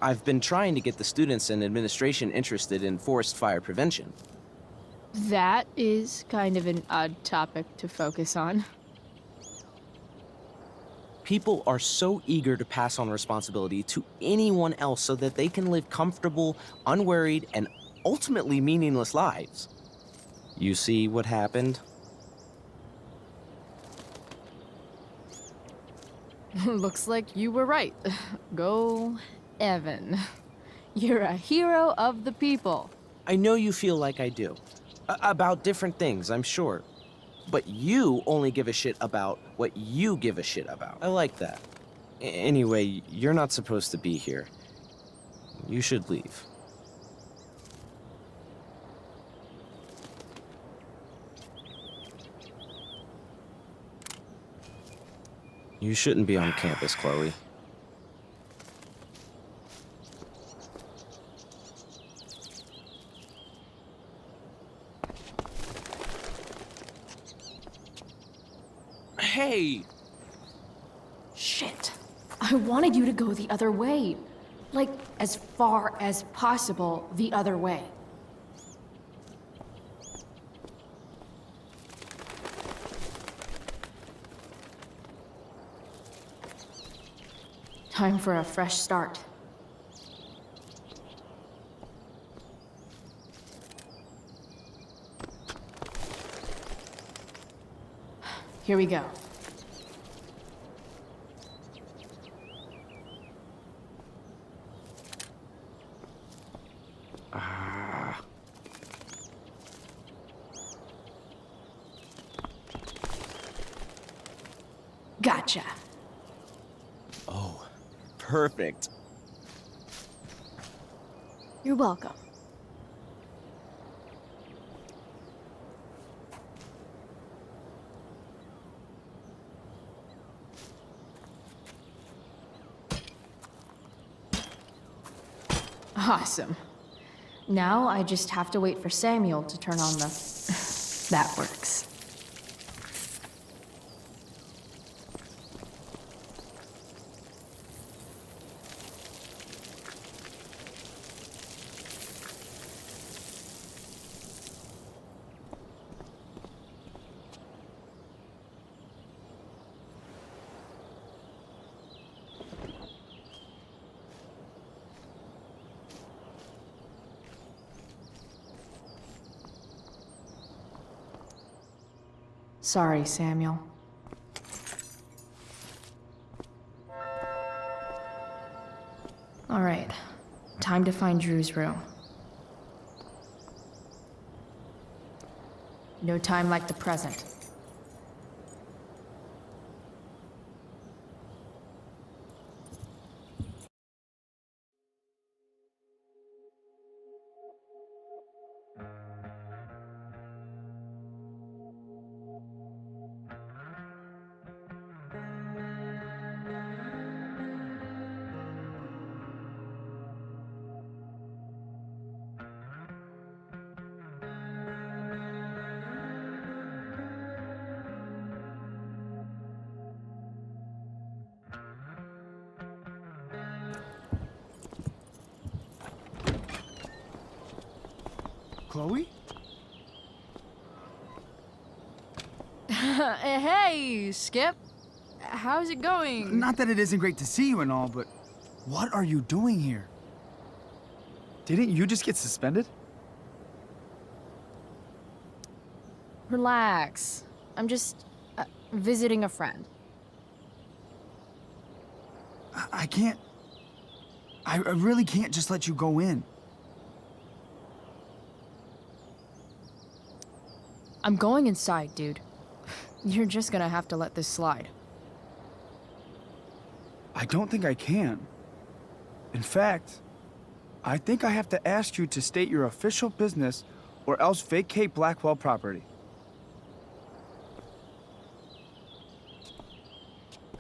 I've been trying to get the students and administration interested in forest fire prevention. That is kind of an odd topic to focus on. People are so eager to pass on responsibility to anyone else so that they can live comfortable, unworried, and ultimately meaningless lives. You see what happened? Looks like you were right. Go, Evan. You're a hero of the people. I know you feel like I do. About different things, I'm sure. But you only give a shit about what you give a shit about. I like that. Anyway, you're not supposed to be here. You should leave. You shouldn't be on campus, Chloe. Hey! Shit. I wanted you to go the other way. Like, as far as possible the other way. Time for a fresh start. Here we go. Gotcha. Oh, perfect. You're welcome. Awesome. Now I just have to wait for Samuel to turn on the... That works. Sorry, Samuel. All right, time to find Drew's room. No time like the present. Chloe? Hey, Skip. How's it going? Not that it isn't great to see you and all, but what are you doing here? Didn't you just get suspended? Relax. I'm just visiting a friend. I can't... I really can't just let you go in. I'm going inside, dude. You're just gonna have to let this slide. I don't think I can. In fact, I think I have to ask you to state your official business or else vacate Blackwell property.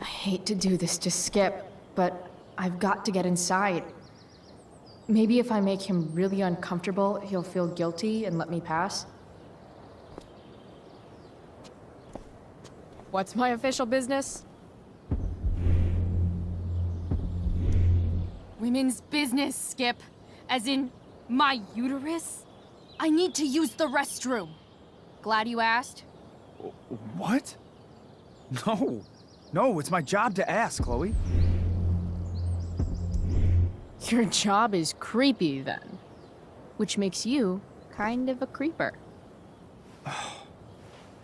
I hate to do this to Skip, but I've got to get inside. Maybe if I make him really uncomfortable, he'll feel guilty and let me pass. What's my official business? Women's business, Skip. As in, my uterus? I need to use the restroom. Glad you asked. What? No. No, it's my job to ask, Chloe. Your job is creepy, then. Which makes you kind of a creeper.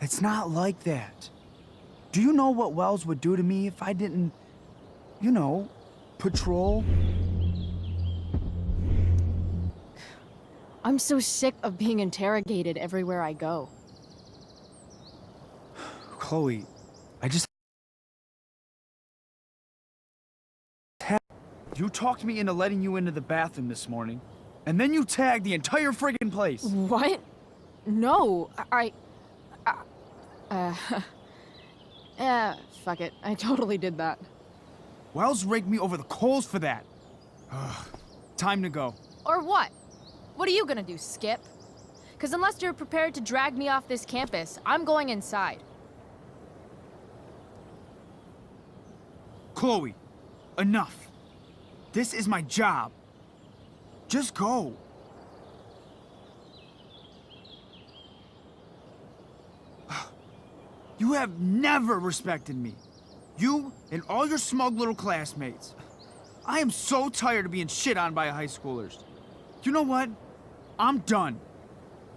It's not like that. Do you know what Wells would do to me if I didn't, you know, patrol? I'm so sick of being interrogated everywhere I go. Chloe, I just... You talked me into letting you into the bathroom this morning, and then you tagged the entire friggin' place. What? No, fuck it. I totally did that. Wells raked me over the coals for that. Ugh, time to go. Or what? What are you gonna do, Skip? Because unless you're prepared to drag me off this campus, I'm going inside. Chloe, enough. This is my job. Just go. You have never respected me. You and all your smug little classmates. I am so tired of being shit on by high schoolers. You know what? I'm done.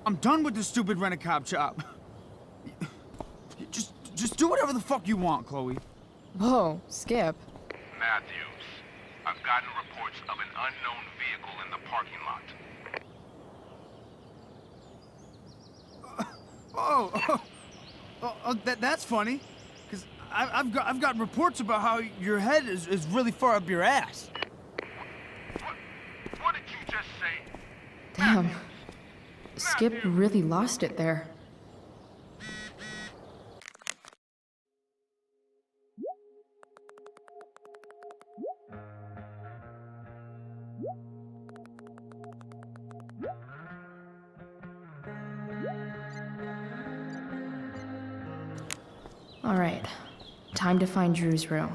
I'm done with this stupid rent-a-cop job. Just do whatever the fuck you want, Chloe. Whoa, Skip. Matthews, I've gotten reports of an unknown vehicle in the parking lot. That's funny. Because I've got reports about how your head is really far up your ass. What did you just say? Damn. Skip really lost it there. All right, time to find Drew's room.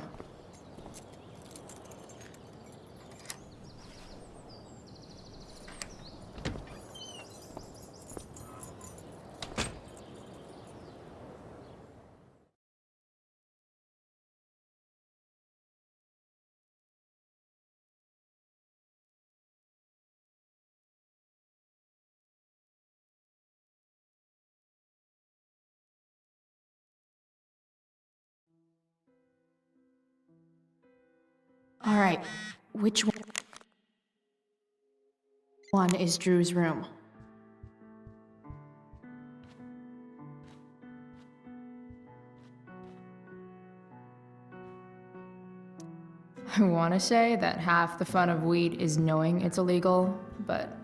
All right, which one is Drew's room? I want to say that half the fun of weed is knowing it's illegal, but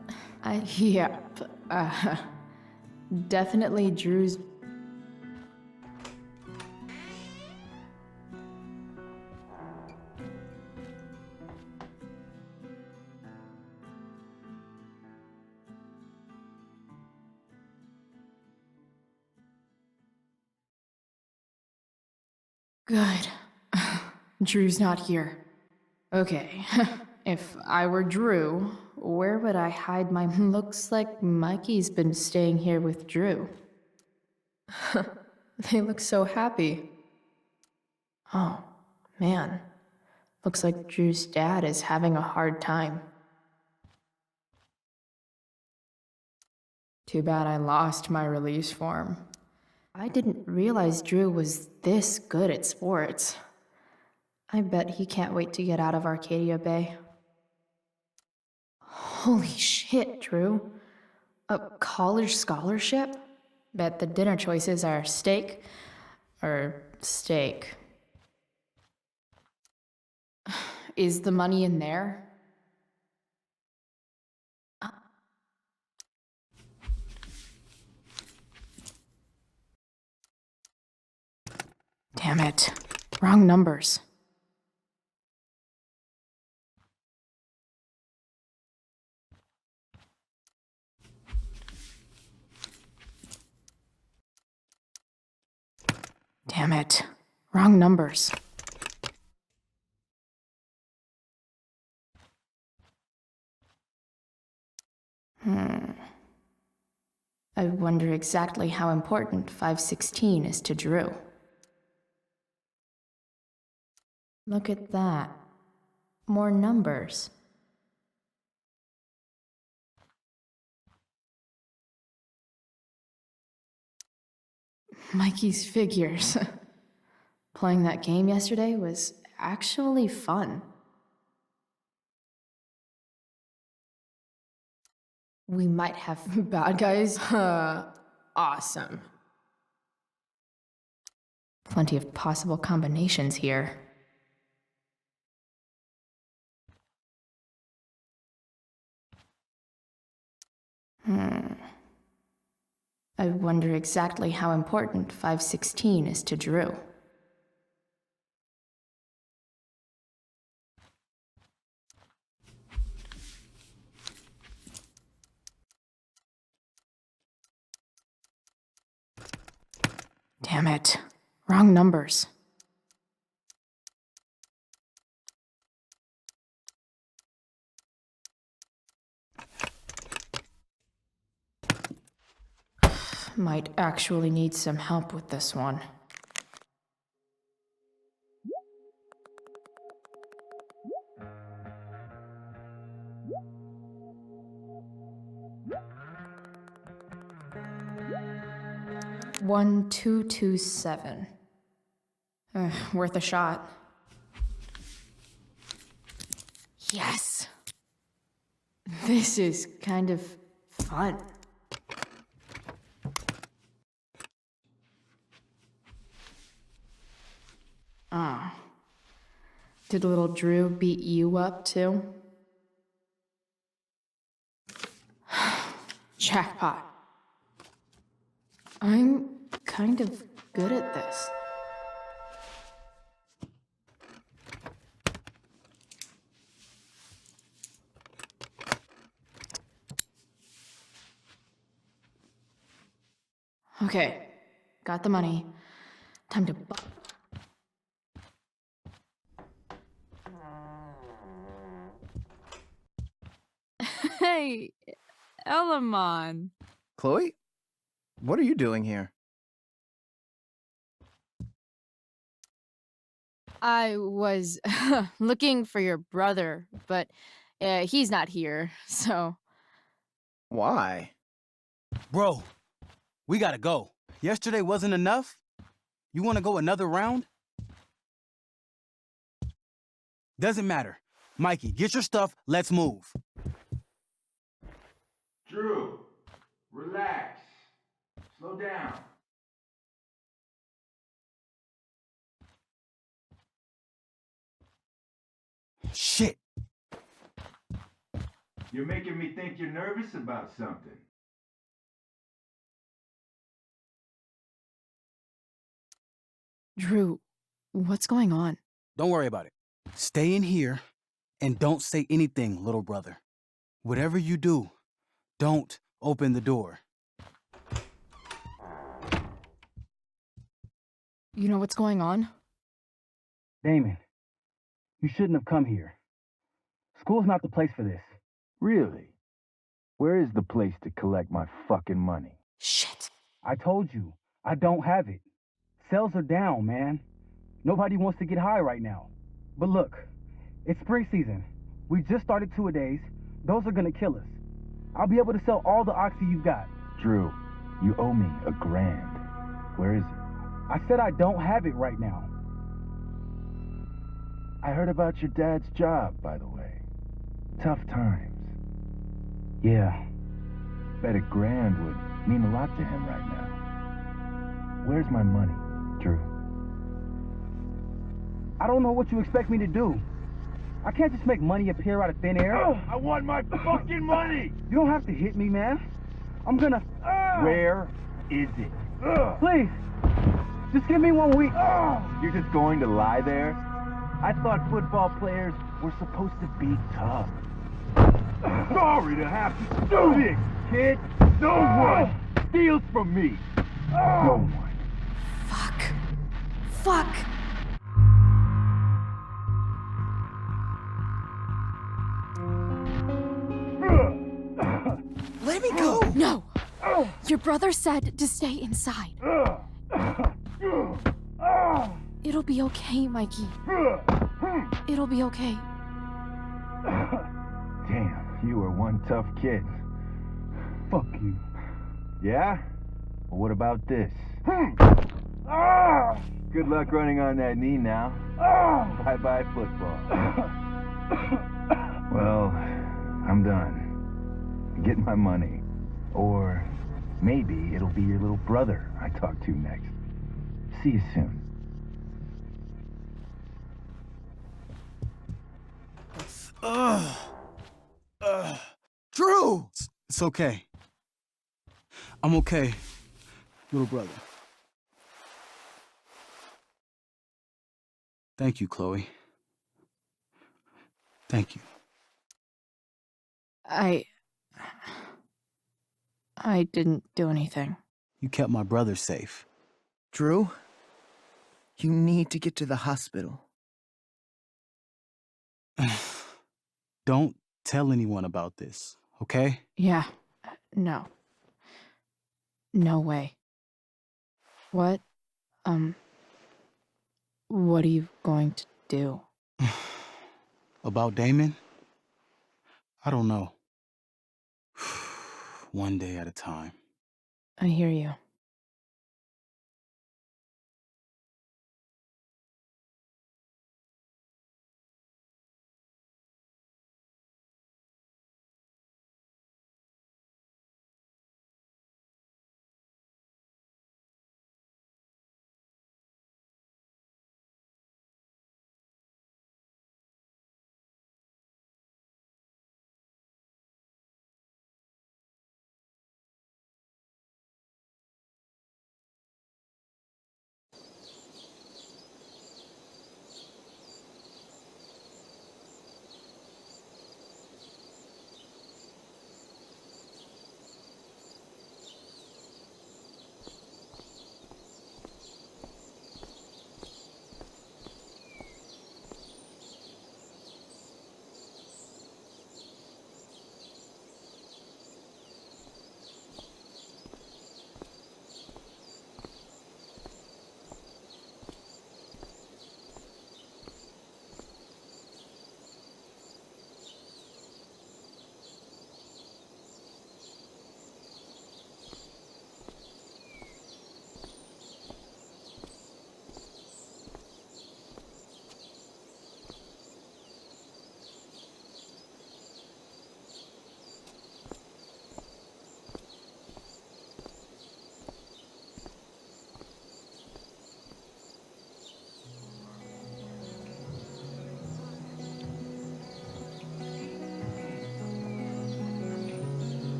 definitely Drew's. Good. Drew's not here. Okay, if I were Drew, where would I hide my... Looks like Mikey's been staying here with Drew. They look so happy. Oh, man. Looks like Drew's dad is having a hard time. Too bad I lost my release form. I didn't realize Drew was this good at sports. I bet he can't wait to get out of Arcadia Bay. Holy shit, Drew. A college scholarship? Bet the dinner choices are steak or steak. Is the money in there? Damn it. Wrong numbers. Damn it. Wrong numbers. I wonder exactly how important 516 is to Drew. Look at that. More numbers. Mikey's figures. Playing that game yesterday was actually fun. We might have bad guys. Awesome. Plenty of possible combinations here. I wonder exactly how important 516 is to Drew. Damn it. Wrong numbers. Might actually need some help with this one. One, 227. Worth a shot. Yes! This is kind of fun. Ah. Did little Drew beat you up, too? Jackpot. I'm kind of good at this. Okay, got the money. Time to Hey, Elamon. Chloe? What are you doing here? I was looking for your brother, but he's not here, so... Why? Bro, we gotta go. Yesterday wasn't enough? You wanna go another round? Doesn't matter. Mikey, get your stuff, let's move. Drew, relax. Slow down. Shit. You're making me think you're nervous about something. Drew, what's going on? Don't worry about it. Stay in here and don't say anything, little brother. Whatever you do, don't open the door. You know what's going on? Damon, you shouldn't have come here. School's not the place for this. Really? Where is the place to collect my fucking money? Shit. I told you, I don't have it. Sales are down, man. Nobody wants to get high right now. But look, it's spring season. We just started 2-a-days. Those are gonna kill us. I'll be able to sell all the oxy you've got. Drew, you owe me $1,000. Where is it? I said I don't have it right now. I heard about your dad's job, by the way. Tough times. Yeah. Bet $1,000 would mean a lot to him right now. Where's my money, Drew? I don't know what you expect me to do. I can't just make money appear out of thin air. I want my fucking money! You don't have to hit me, man. I'm gonna... Where is it? Please, just give me 1 week. You're just going to lie there? I thought football players were supposed to be tough. Sorry to have to do this, kid. No one steals from me. No one. Fuck. Fuck. Let me go. No. Your brother said to stay inside. It'll be okay, Mikey. It'll be okay. Damn, you are one tough kid. Fuck you. Yeah? Well, what about this? Good luck running on that knee now. Bye-bye football. Well, I'm done. Get my money. Or maybe it'll be your little brother I talk to next. See you soon. Drew! It's okay. I'm okay, little brother. Thank you, Chloe. Thank you. I didn't do anything. You kept my brother safe. Drew, you need to get to the hospital. Don't tell anyone about this, okay? Yeah. No. No way. What are you going to do? About Damon? I don't know. One day at a time. I hear you.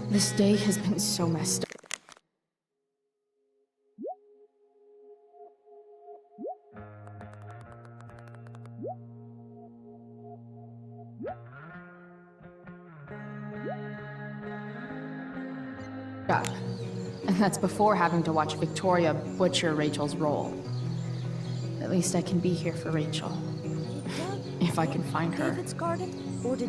This day has been so messed up. And that's before having to watch Victoria butcher Rachel's role. At least I can be here for Rachel. If I can find her.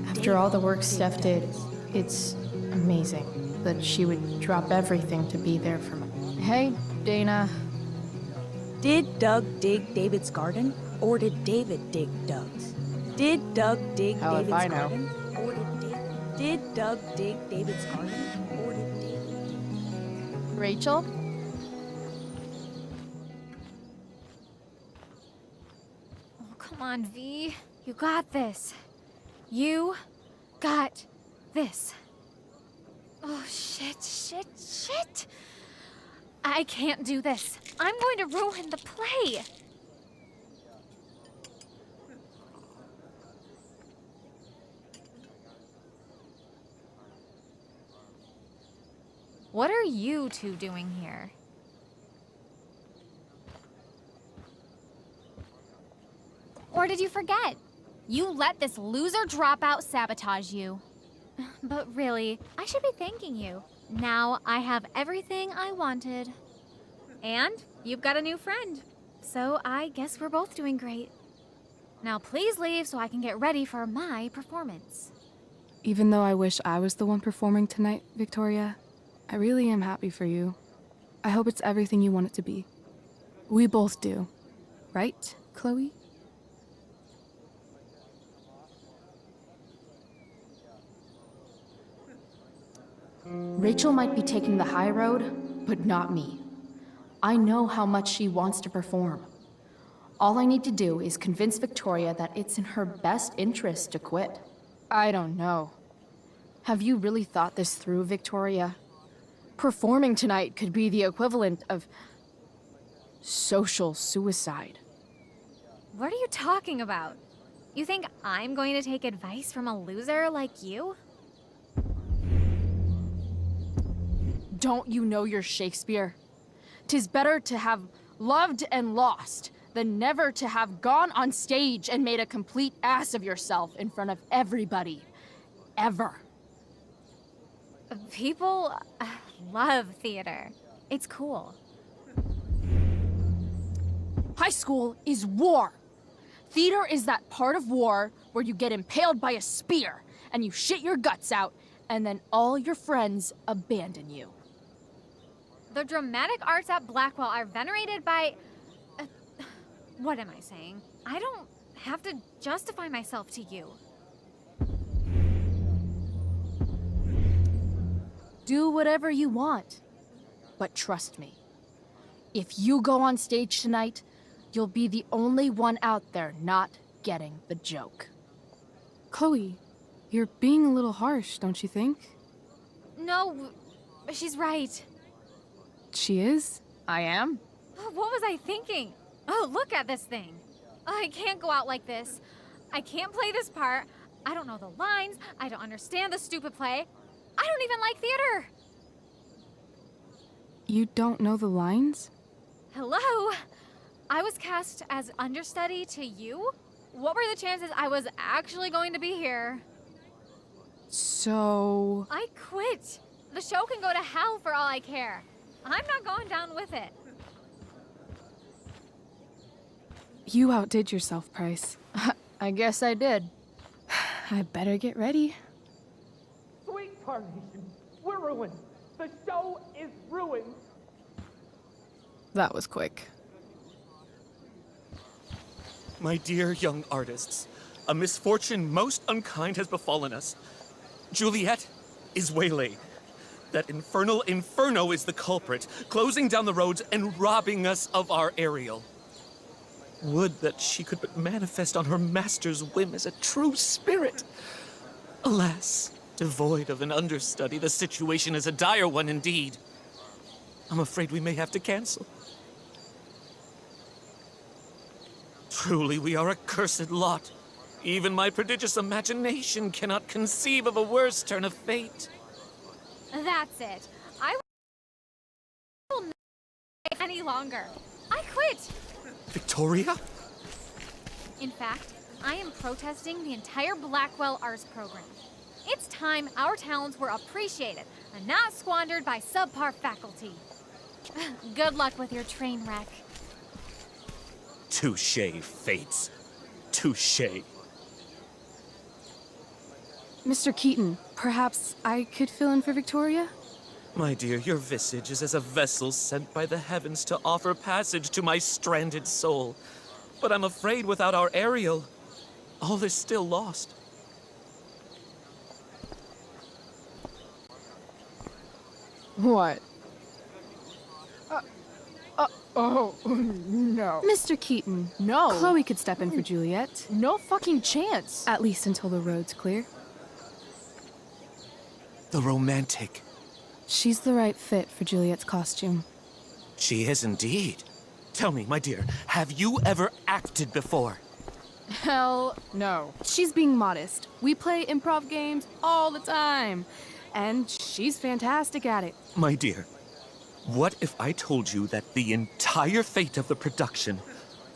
After all the work Steph did, it's amazing that she would drop everything to be there for me. Hey, Dana. Did Doug dig David's garden, or did David dig Doug's? Did Doug dig Hell if David's I know. garden, or did Doug dig David's garden, or did David? Rachel? Oh, come on, V. You got this. You got this. Oh, shit. I can't do this. I'm going to ruin the play. What are you two doing here? Or did you forget? You let this loser dropout sabotage you. But really, I should be thanking you. Now I have everything I wanted. And you've got a new friend. So I guess we're both doing great. Now please leave so I can get ready for my performance. Even though I wish I was the one performing tonight, Victoria, I really am happy for you. I hope it's everything you want it to be. We both do. Right, Chloe? Rachel might be taking the high road, but not me. I know how much she wants to perform. All I need to do is convince Victoria that it's in her best interest to quit. I don't know. Have you really thought this through, Victoria? Performing tonight could be the equivalent of social suicide. What are you talking about? You think I'm going to take advice from a loser like you? Don't you know your Shakespeare? 'Tis better to have loved and lost than never to have gone on stage and made a complete ass of yourself in front of everybody. Ever. People love theater. It's cool. High school is war. Theater is that part of war where you get impaled by a spear and you shit your guts out and then all your friends abandon you. The dramatic arts at Blackwell are venerated by... what am I saying? I don't have to justify myself to you. Do whatever you want. But trust me, if you go on stage tonight, you'll be the only one out there not getting the joke. Chloe, you're being a little harsh, don't you think? No, she's right. She is? I am? What was I thinking? Oh, look at this thing. I can't go out like this. I can't play this part. I don't know the lines. I don't understand the stupid play. I don't even like theater. You don't know the lines? Hello? I was cast as understudy to you? What were the chances I was actually going to be here? So... I quit. The show can go to hell for all I care. I'm not going down with it. You outdid yourself, Price. I guess I did. I better get ready. Sweet Carnation, we're ruined. The show is ruined. That was quick. My dear young artists, a misfortune most unkind has befallen us. Juliet is waylaid. That infernal Inferno is the culprit, closing down the roads and robbing us of our Ariel. Would that she could but manifest on her master's whim as a true spirit. Alas, devoid of an understudy, the situation is a dire one indeed. I'm afraid we may have to cancel. Truly, we are a cursed lot. Even my prodigious imagination cannot conceive of a worse turn of fate. That's it. I will not stay any longer. I quit. Victoria? In fact, I am protesting the entire Blackwell Arts program. It's time our talents were appreciated and not squandered by subpar faculty. Good luck with your train wreck. Touché, Fates. Touché. Mr. Keaton, perhaps I could fill in for Victoria? My dear, your visage is as a vessel sent by the heavens to offer passage to my stranded soul. But I'm afraid without our Ariel, all is still lost. What? Oh, no. Mr. Keaton. No. Chloe could step in for Juliet. No fucking chance. At least until the road's clear. The romantic. She's the right fit for Juliet's costume. She is indeed. Tell me, my dear, have you ever acted before? Hell no. She's being modest. We play improv games all the time. And she's fantastic at it. My dear, what if I told you that the entire fate of the production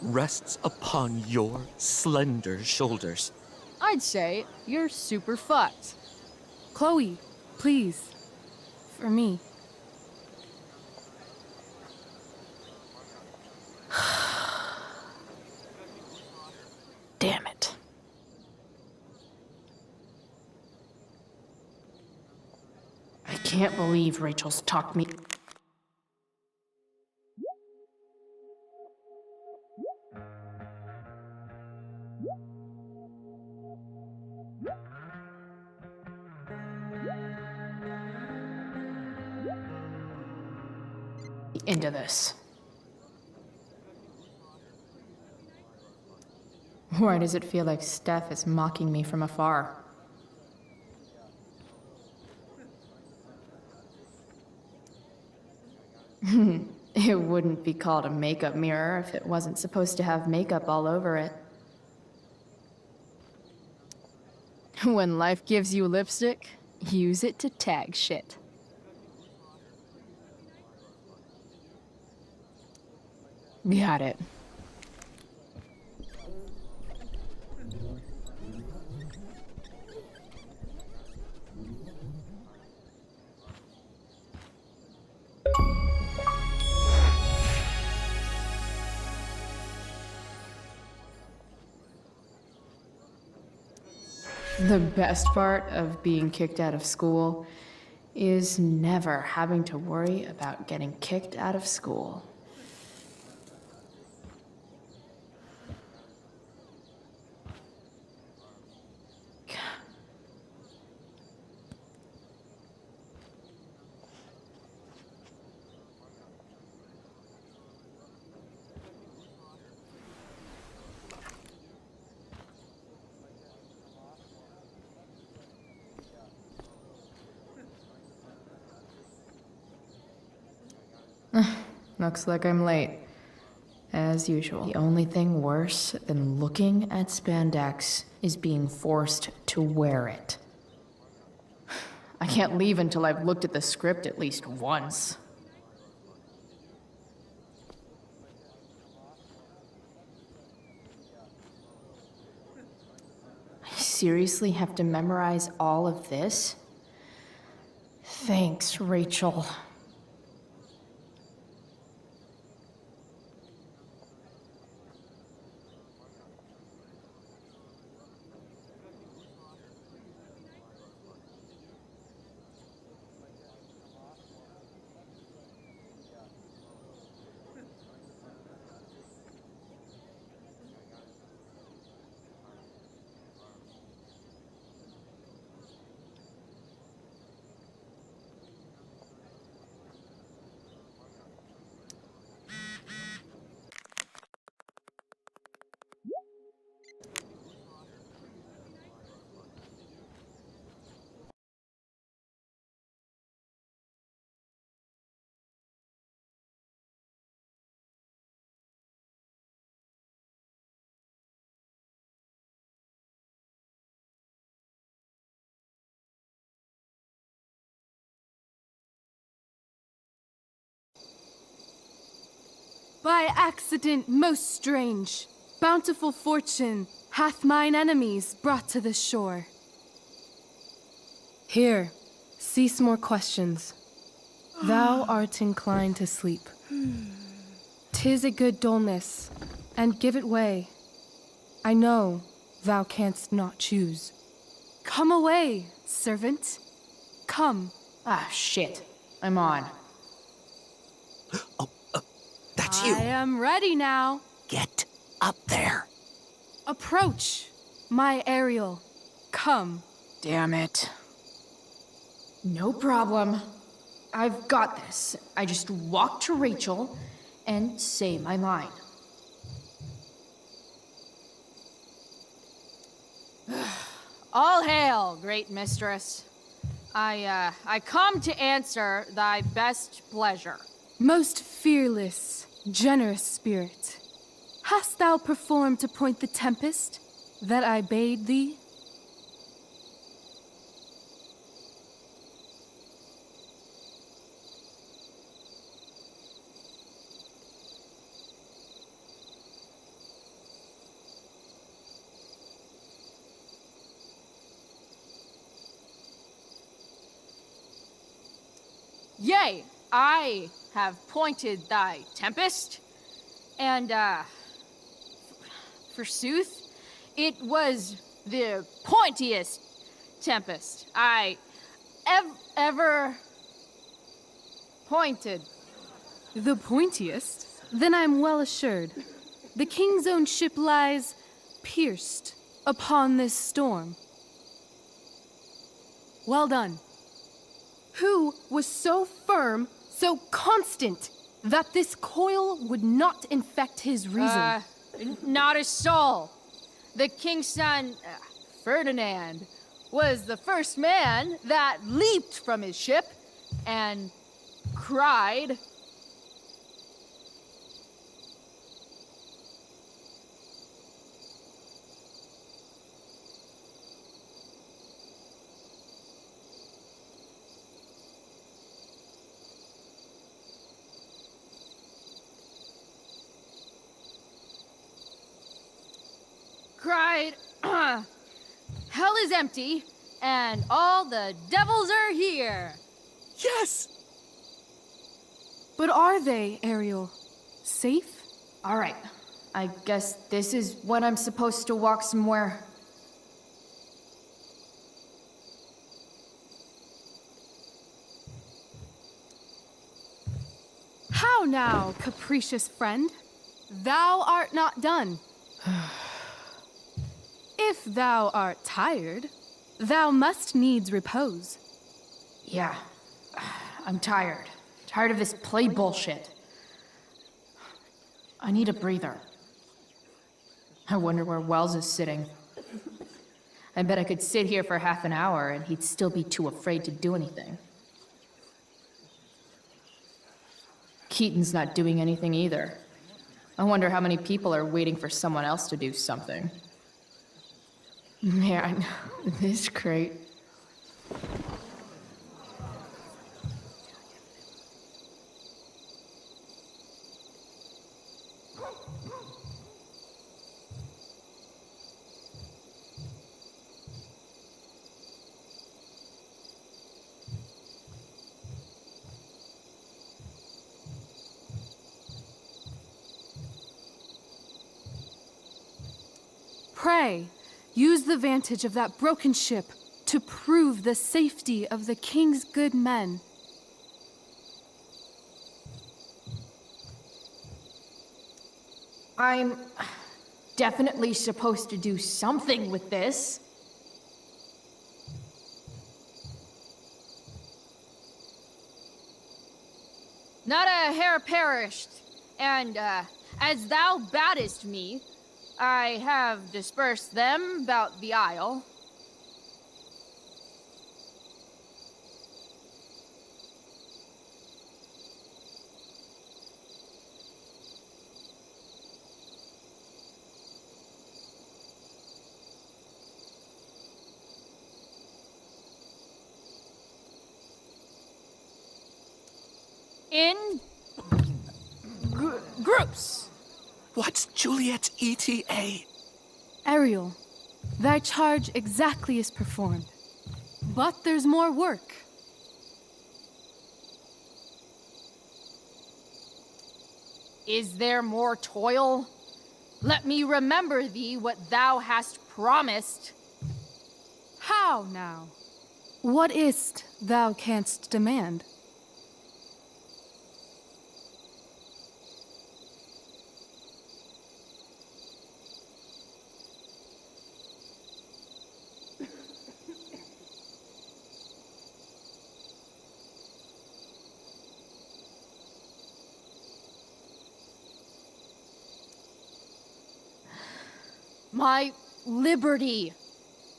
rests upon your slender shoulders? I'd say you're super fucked. Chloe, please. for me. Damn it. I can't believe Rachel's talked me. Into this. Why does it feel like Steph is mocking me from afar? It wouldn't be called a makeup mirror if it wasn't supposed to have makeup all over it. When life gives you lipstick, use it to tag shit. Got it. The best part of being kicked out of school is never having to worry about getting kicked out of school. Looks like I'm late. As usual. The only thing worse than looking at spandex is being forced to wear it. I can't leave until I've looked at the script at least once. I seriously have to memorize all of this? Thanks, Rachel. By accident most strange, bountiful fortune hath mine enemies brought to this shore. Here, cease more questions. Thou art inclined to sleep. 'Tis a good dullness, and give it way. I know thou canst not choose. Come away, servant. Come. Ah, shit. I'm on. That's you. I am ready now. Get up there. Approach, my Ariel. Come. Damn it. No problem. I've got this. I just walk to Rachel and say my line. All hail, great mistress. I come to answer thy best pleasure. Most fearless, generous spirit, hast thou performed to point the tempest that I bade thee? Yea, I have pointed thy tempest, and, forsooth, it was the pointiest tempest I ever pointed. The pointiest? Then I'm well assured. The king's own ship lies pierced upon this storm. Well done. Who was so firm, so constant, that this coil would not infect his reason? Not a soul. The king's son, Ferdinand, was the first man that leaped from his ship and cried, hell is empty, and all the devils are here. Yes! But are they, Ariel? Safe? All right. I guess this is when I'm supposed to walk somewhere. How now, capricious friend? Thou art not done. If thou art tired, thou must needs repose. Yeah, I'm tired. Tired of this play bullshit. I need a breather. I wonder where Wells is sitting. I bet I could sit here for half an hour and he'd still be too afraid to do anything. Keaton's not doing anything either. I wonder how many people are waiting for someone else to do something. Man, this crate. Pray, use the vantage of that broken ship to prove the safety of the king's good men. I'm definitely supposed to do something with this. Not a hair perished, and, as thou badest me, I have dispersed them about the isle. In groups. What's Juliet's ETA? Ariel, thy charge exactly is performed. But there's more work. Is there more toil? Let me remember thee what thou hast promised. How now? What is't thou canst demand? My liberty.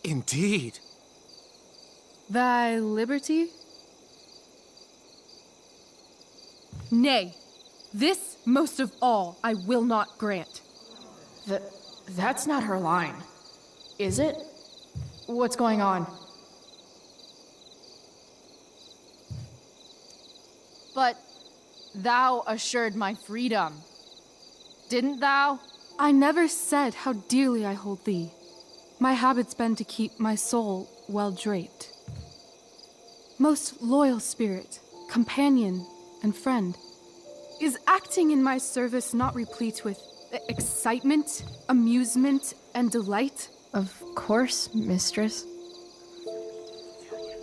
Indeed. Thy liberty? Nay, this most of all I will not grant. That's not her line, is it? What's going on? But thou assured my freedom, didn't thou? I never said how dearly I hold thee. My habit's been to keep my soul well draped. Most loyal spirit, companion and friend. Is acting in my service not replete with excitement, amusement, and delight? Of course, mistress.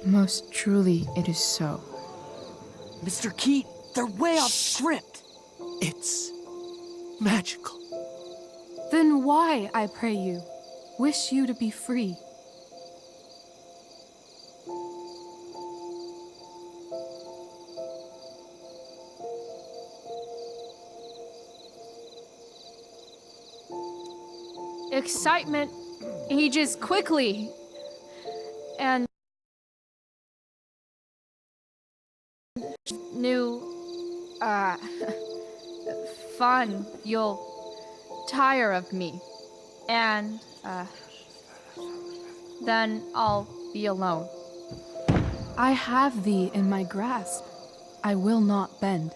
Most truly, it is so. Mr. Keat, they're way off script. It's magical. Then why, I pray you, wish you to be free? Excitement ages quickly. And new, fun, you'll tire of me. And, then I'll be alone. I have thee in my grasp. I will not bend.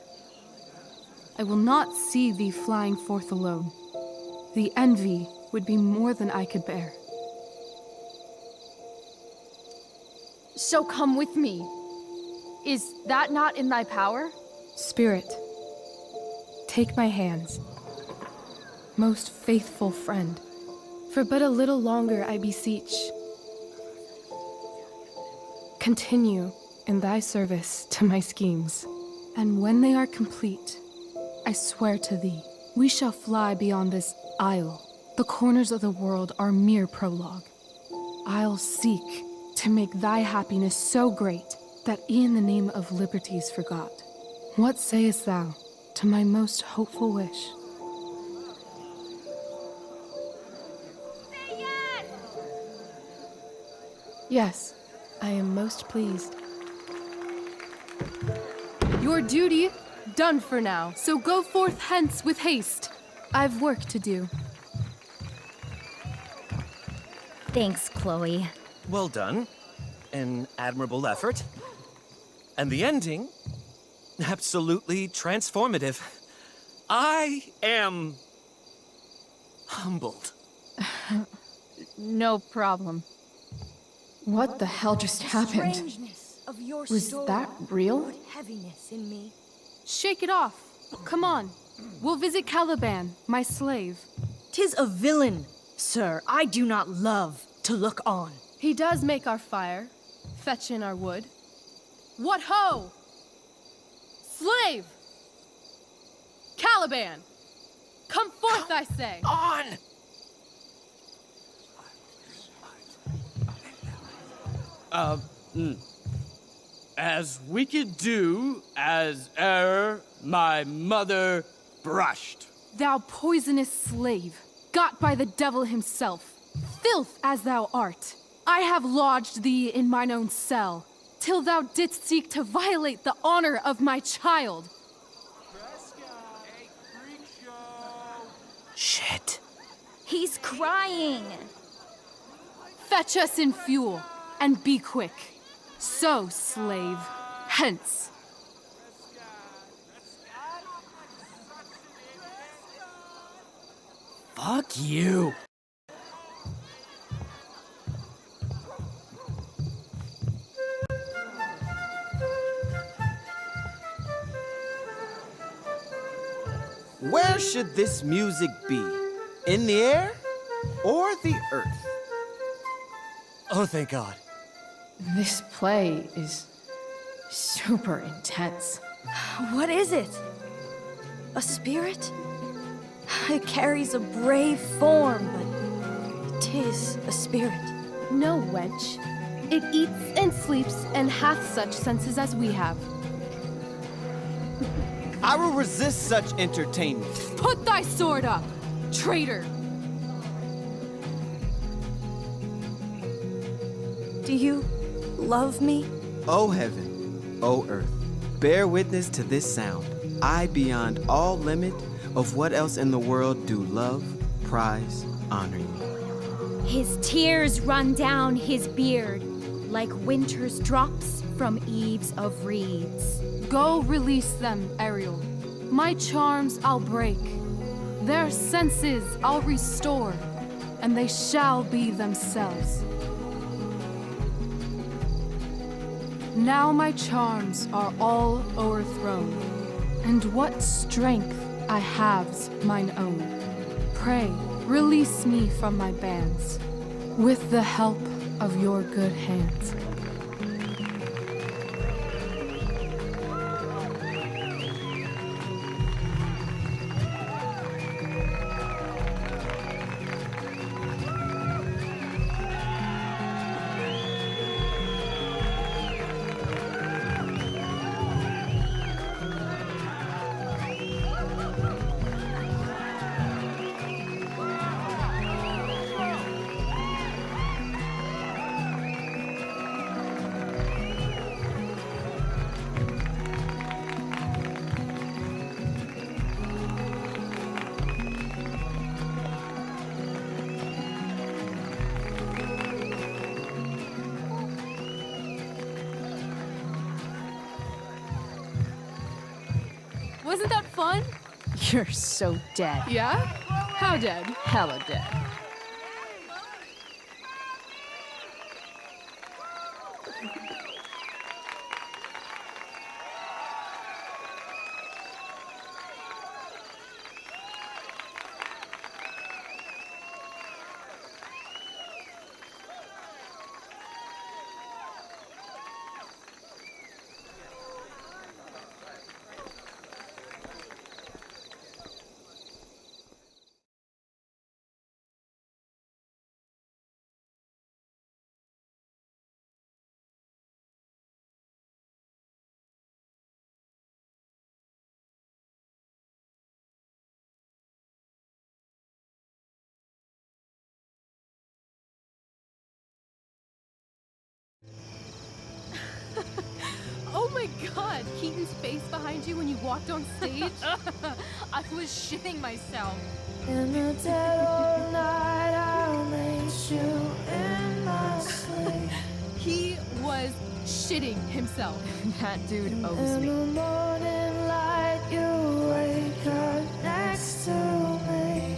I will not see thee flying forth alone. The envy would be more than I could bear. So come with me. Is that not in thy power? Spirit, take my hands. Most faithful friend, for but a little longer I beseech. Continue in thy service to my schemes, and when they are complete, I swear to thee, we shall fly beyond this isle. The corners of the world are mere prologue. I'll seek to make thy happiness so great that e'en the name of liberty's forgot. What sayest thou to my most hopeful wish? Say yes! Yes, I am most pleased. Your duty done for now, so go forth hence with haste. I've work to do. Thanks, Chloe. Well done. An admirable effort. And the ending, absolutely transformative. I am humbled. No problem. What the hell just happened? Strangeness of your Was story that real? put heaviness in me. Shake it off. Come on. We'll visit Caliban, my slave. 'Tis a villain, sir, I do not love to look on. He does make our fire, fetch in our wood. What ho! Slave! Caliban! Come forth, I say! On! As we could do as e'er my mother brushed. Thou poisonous slave, got by the devil himself, filth as thou art, I have lodged thee in mine own cell, till thou didst seek to violate the honor of my child. Shit. He's crying. Fetch us in fuel, and be quick. So, slave, hence. Fuck you. Where should this music be? In the air or the earth? Oh, thank God. This play is super intense. What is it? A spirit? It carries a brave form, but 'tis a spirit. No, wench. It eats and sleeps and hath such senses as we have. I will resist such entertainment. Put thy sword up, traitor! Do you love me? O heaven, O earth, bear witness to this sound. I, beyond all limit of what else in the world, do love, prize, honor you. His tears run down his beard like winter's drops from eaves of reeds. Go release them, Ariel. My charms I'll break. Their senses I'll restore, and they shall be themselves. Now my charms are all o'erthrown, and what strength I have's mine own. Pray, release me from my bands, with the help of your good hands. Wasn't that fun? You're so dead. Yeah? How dead? Hella dead. Oh my god, Keaton's face behind you when you walked on stage? I was shitting myself. In the dead of night, I'll lace you in my sleep. He was shitting himself. That dude owes In me. the morning light, you wake up next to me.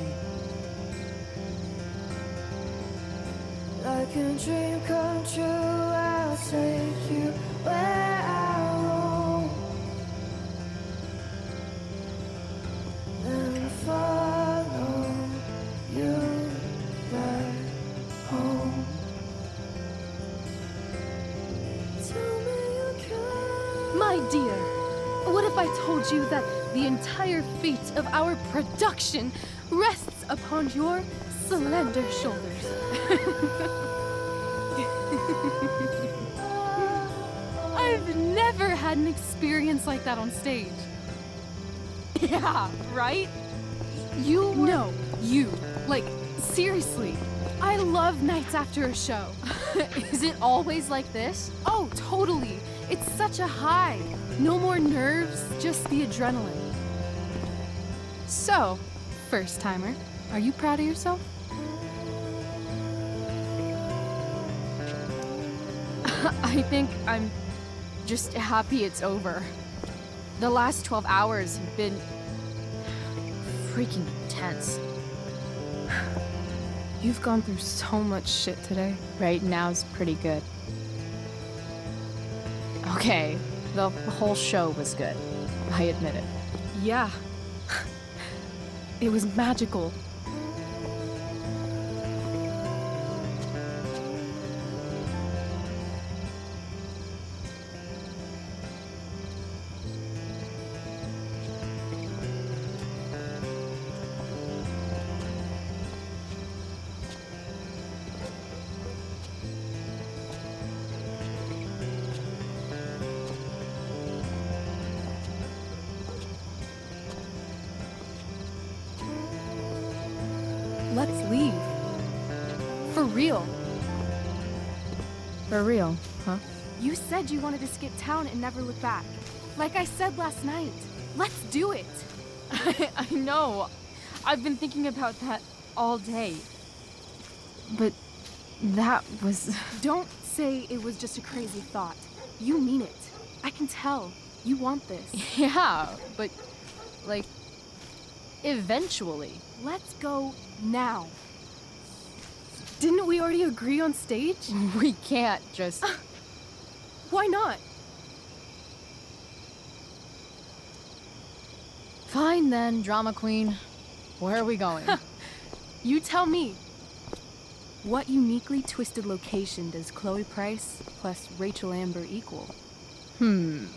Like a dream come true, I'll take you where I roam. Then follow you back home. Tell me you can. My dear, what if I told you that the entire fate of our production rests upon your slender shoulders? I've never had an experience like that on stage. Yeah, right? You were... No, you. Like, seriously. I love nights after a show. Is it always like this? Oh, totally. It's such a high. No more nerves, just the adrenaline. So, first timer, are you proud of yourself? I think I'm just happy it's over. The last 12 hours have been freaking intense. You've gone through so much shit today. Right now's pretty good. Okay, the whole show was good. I admit it. Yeah. It was magical. Let's leave. For real. For real, huh? You said you wanted to skip town and never look back. Like I said last night. Let's do it. I know. I've been thinking about that all day. But that was... Don't say it was just a crazy thought. You mean it. I can tell. You want this. Yeah, but, like, eventually. Let's go now. Didn't we already agree on stage? We can't just... Why not? Fine then, drama queen. Where are we going? You tell me. What uniquely twisted location does Chloe Price plus Rachel Amber equal? I'm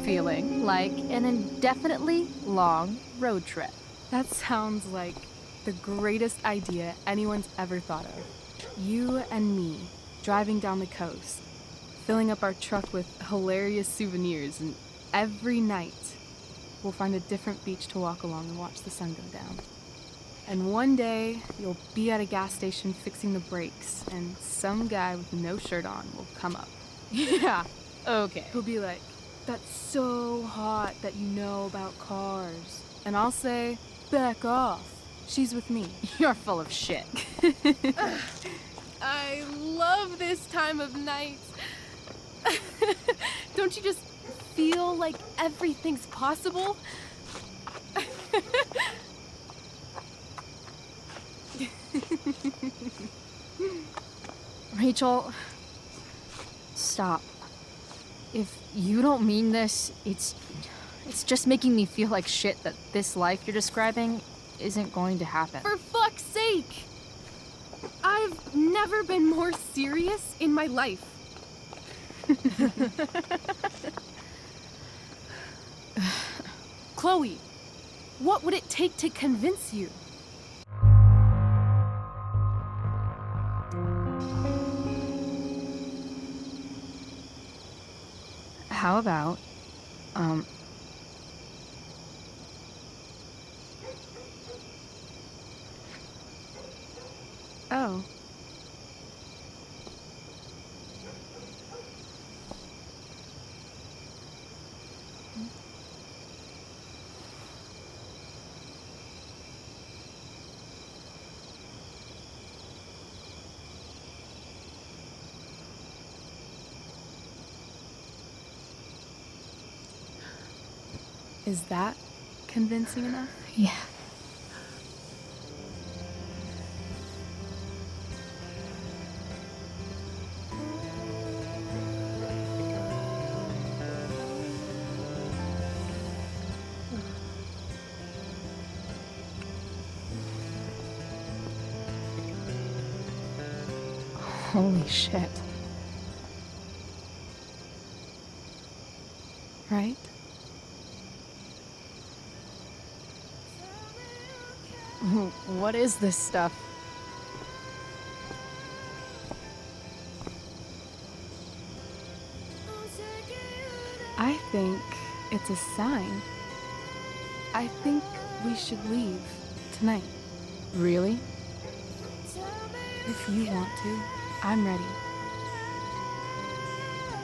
feeling like an indefinitely long road trip. That sounds like the greatest idea anyone's ever thought of. You and me, driving down the coast, filling up our truck with hilarious souvenirs, and every night we'll find a different beach to walk along and watch the sun go down. And one day, you'll be at a gas station fixing the brakes, and some guy with no shirt on will come up. Yeah, okay. He'll be like, "That's so hot that you know about cars." And I'll say, "Back off. She's with me." You're full of shit. I love this time of night. Don't you just feel like everything's possible? Rachel, stop. If you don't mean this, it's just making me feel like shit that this life you're describing isn't going to happen. For fuck's sake! I've never been more serious in my life. Chloe, what would it take to convince you? How about, Oh. Is that convincing enough? Yeah. Holy shit. Right? What is this stuff? I think it's a sign. I think we should leave tonight. Really? If you want to, I'm ready.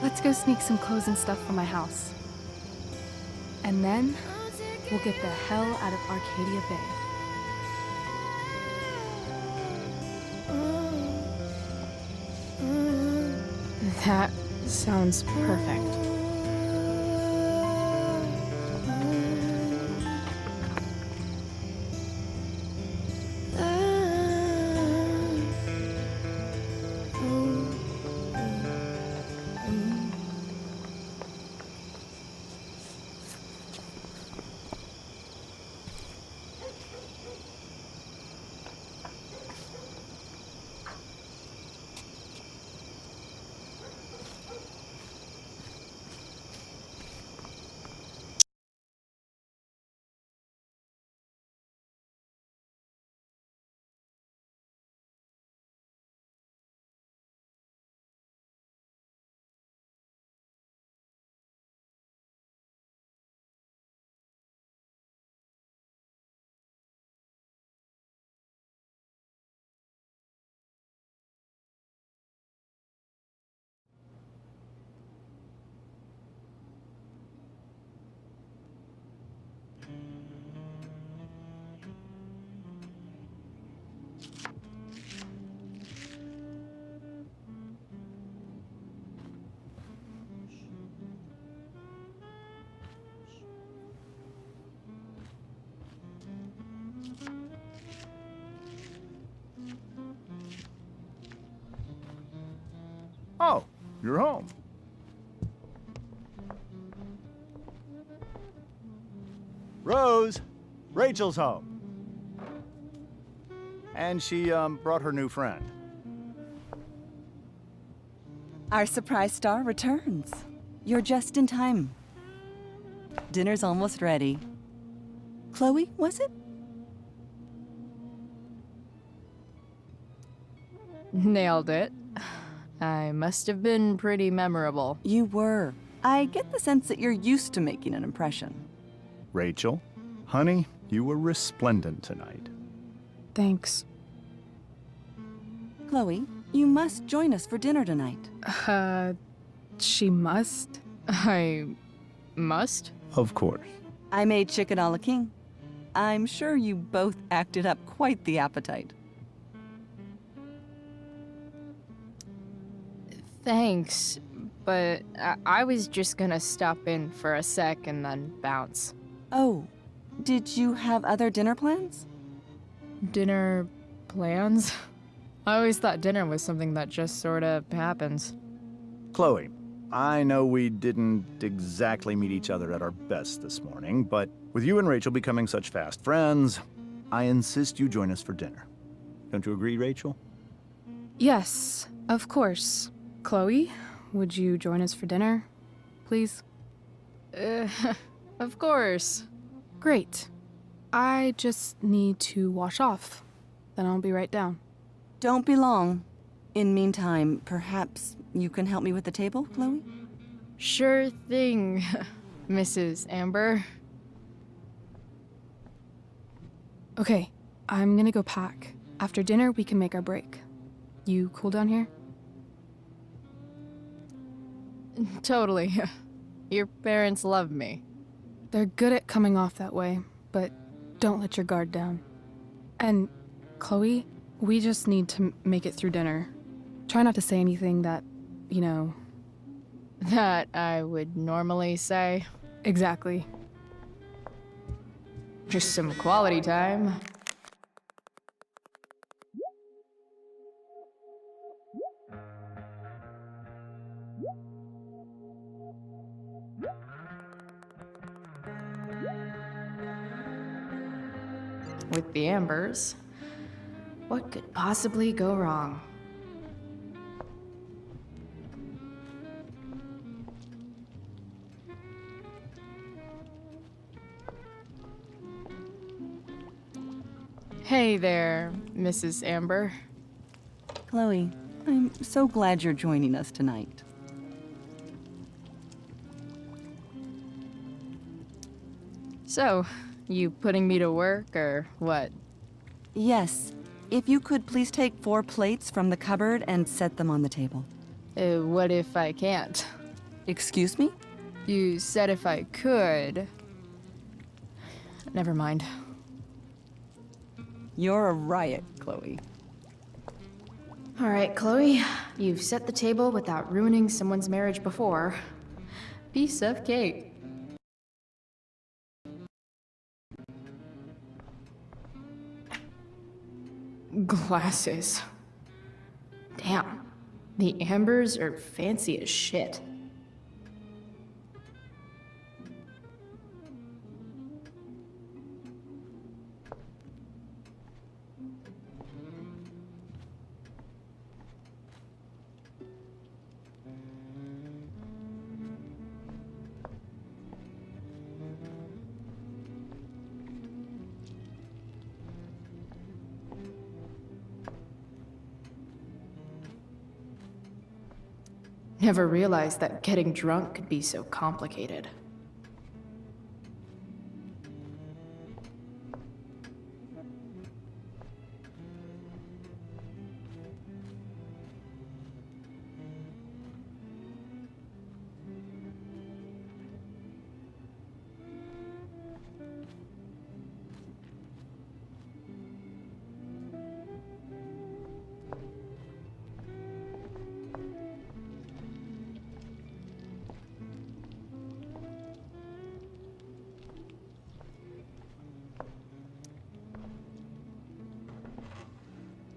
Let's go sneak some clothes and stuff from my house. And then we'll get the hell out of Arcadia Bay. That sounds perfect. Oh, you're home. Rose, Rachel's home. And she brought her new friend. Our surprise star returns. You're just in time. Dinner's almost ready. Chloe, was it? Nailed it. I must have been pretty memorable. You were. I get the sense that you're used to making an impression. Rachel, honey, you were resplendent tonight. Thanks. Chloe, you must join us for dinner tonight. She must? I must? Of course. I made chicken a la king. I'm sure you both acted up quite the appetite. Thanks, but I was just gonna stop in for a sec and then bounce. Oh, did you have other dinner plans? Dinner plans? I always thought dinner was something that just sorta happens. Chloe, I know we didn't exactly meet each other at our best this morning, but with you and Rachel becoming such fast friends, I insist you join us for dinner. Don't you agree, Rachel? Yes, of course. Chloe, would you join us for dinner, please? Of course. Great. I just need to wash off. Then I'll be right down. Don't be long. In meantime, perhaps you can help me with the table, Chloe? Sure thing, Mrs. Amber. Okay, I'm gonna go pack. After dinner, we can make our break. You cool down here? Totally. Your parents love me. They're good at coming off that way, but don't let your guard down. And, Chloe, we just need to make it through dinner. Try not to say anything that, you know... That I would normally say. Exactly. Just some quality time. With the Ambers, what could possibly go wrong? Hey there, Mrs. Amber. Chloe, I'm so glad you're joining us tonight. So, you putting me to work, or what? Yes. If you could please take 4 plates from the cupboard and set them on the table. What if I can't? Excuse me? You said if I could. Never mind. You're a riot, Chloe. All right, Chloe. You've set the table without ruining someone's marriage before. Piece of cake. Glasses. Damn. The Ambers are fancy as shit. Never realized that getting drunk could be so complicated.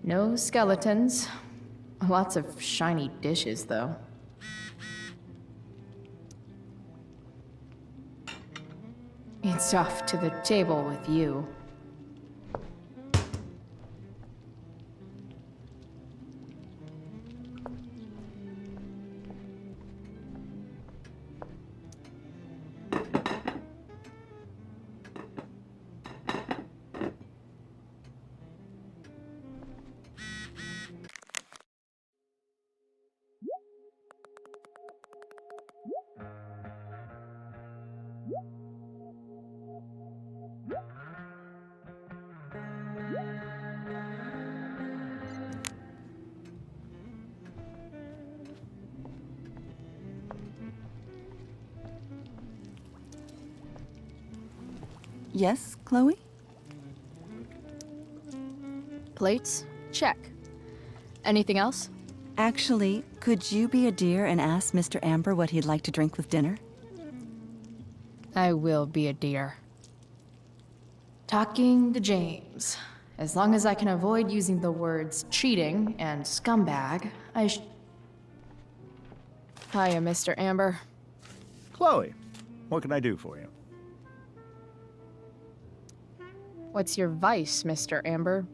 No skeletons. Lots of shiny dishes, though. It's off to the table with you. Yes, Chloe? Plates? Check. Anything else? Actually, could you be a dear and ask Mr. Amber what he'd like to drink with dinner? I will be a dear. Talking to James. As long as I can avoid using the words cheating and scumbag, Hiya, Mr. Amber. Chloe, what can I do for you? What's your vice, Mr. Amber?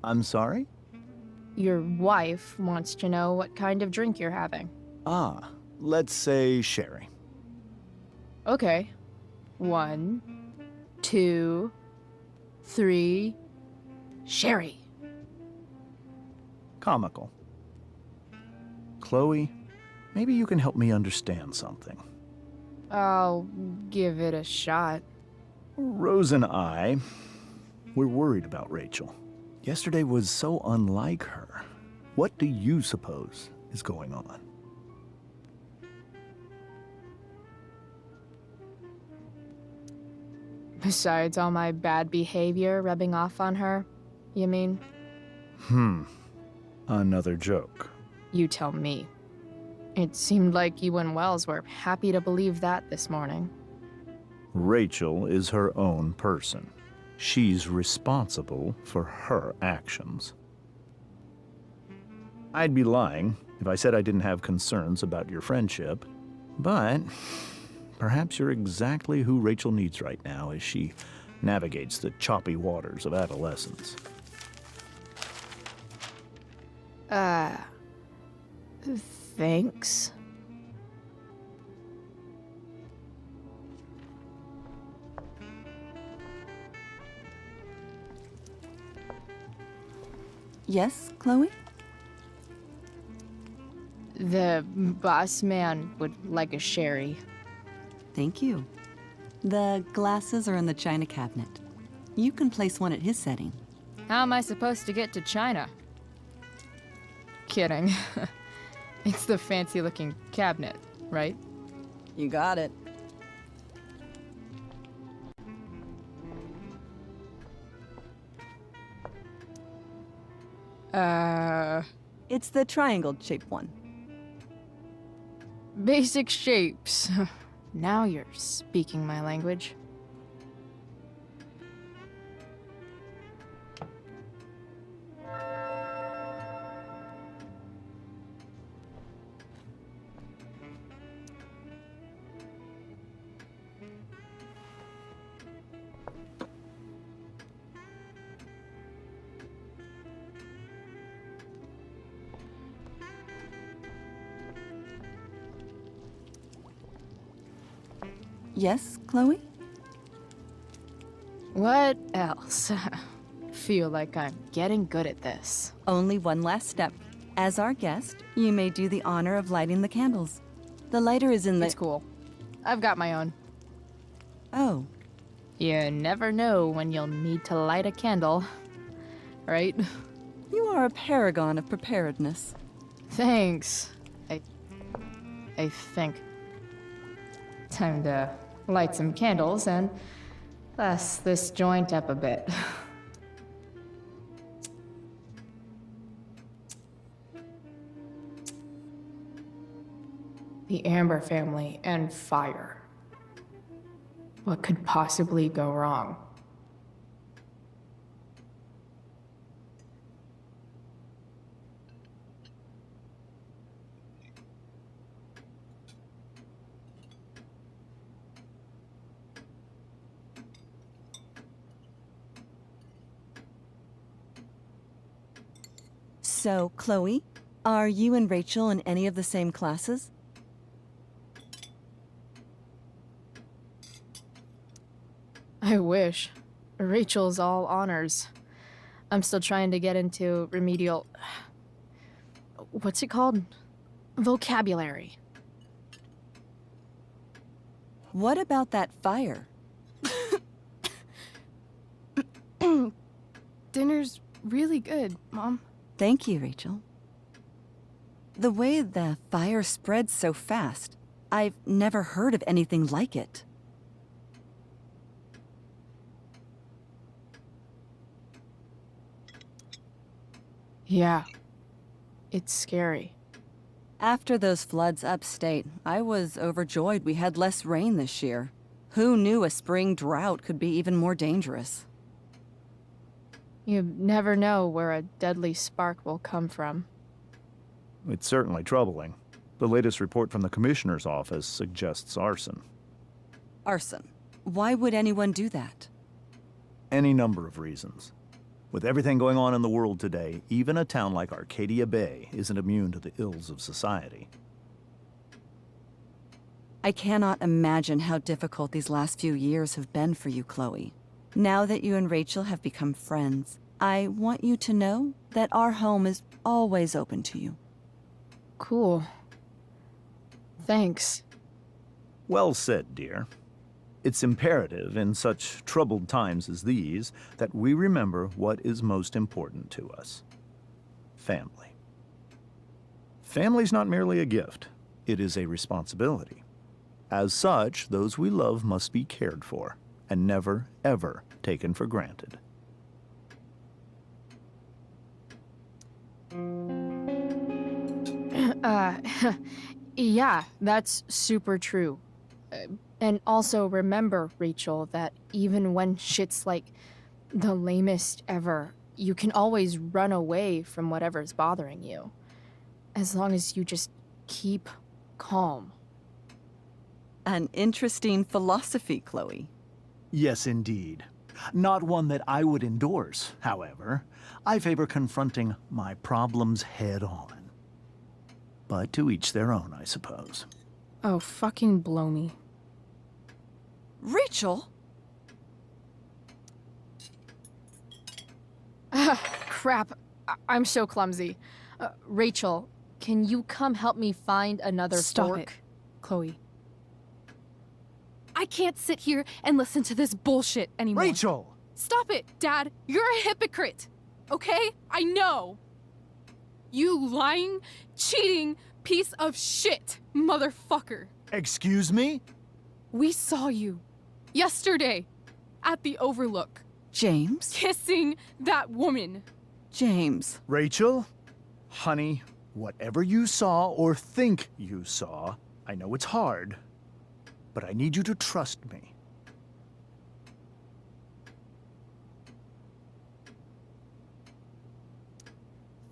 I'm sorry? Your wife wants to know what kind of drink you're having. Ah, let's say sherry. Okay. 1, 2, 3. Sherry. Comical. Chloe, maybe you can help me understand something. I'll give it a shot. Rose and I, we're worried about Rachel. Yesterday was so unlike her. What do you suppose is going on? Besides all my bad behavior rubbing off on her, you mean? Another joke. You tell me. It seemed like you and Wells were happy to believe that this morning. Rachel is her own person. She's responsible for her actions. I'd be lying if I said I didn't have concerns about your friendship, but perhaps you're exactly who Rachel needs right now as she navigates the choppy waters of adolescence. Thanks. Yes, Chloe? The boss man would like a sherry. Thank you. The glasses are in the china cabinet. You can place one at his setting. How am I supposed to get to China? Kidding. It's the fancy-looking cabinet, right? You got it. It's the triangle-shaped one. Basic shapes. Now you're speaking my language. Yes, Chloe? What else? Feel like I'm getting good at this. Only one last step. As our guest, you may do the honor of lighting the candles. The lighter is in the— It's cool. I've got my own. Oh. You never know when you'll need to light a candle, right? You are a paragon of preparedness. Thanks. I think. Time to light some candles and bless this joint up a bit. The Amber family and fire. What could possibly go wrong? So, Chloe, are you and Rachel in any of the same classes? I wish. Rachel's all honors. I'm still trying to get into remedial... What's it called? Vocabulary. What about that fire? Dinner's really good, Mom. Thank you, Rachel. The way the fire spreads so fast, I've never heard of anything like it. Yeah. It's scary. After those floods upstate, I was overjoyed we had less rain this year. Who knew a spring drought could be even more dangerous? You never know where a deadly spark will come from. It's certainly troubling. The latest report from the Commissioner's office suggests arson. Arson. Why would anyone do that? Any number of reasons. With everything going on in the world today, even a town like Arcadia Bay isn't immune to the ills of society. I cannot imagine how difficult these last few years have been for you, Chloe. Now that you and Rachel have become friends, I want you to know that our home is always open to you. Cool. Thanks. Well said, dear. It's imperative in such troubled times as these that we remember what is most important to us. Family. Family's not merely a gift, it is a responsibility. As such, those we love must be cared for and never, ever taken for granted. Yeah, that's super true. And also remember, Rachel, that even when shit's like the lamest ever, you can always run away from whatever's bothering you. As long as you just keep calm. An interesting philosophy, Chloe. Yes, indeed. Not one that I would endorse, however. I favor confronting my problems head on. But to each their own, I suppose. Oh, fucking blow me. Rachel? Crap. I'm so clumsy. Rachel, can you come help me find another Stop fork? it, Chloe. I can't sit here and listen to this bullshit anymore. Rachel! Stop it, Dad. You're a hypocrite. Okay? I know. You lying, cheating piece of shit, motherfucker. Excuse me? We saw you yesterday at the Overlook. James? Kissing that woman. James. Rachel? Honey, whatever you saw or think you saw, I know it's hard, but I need you to trust me.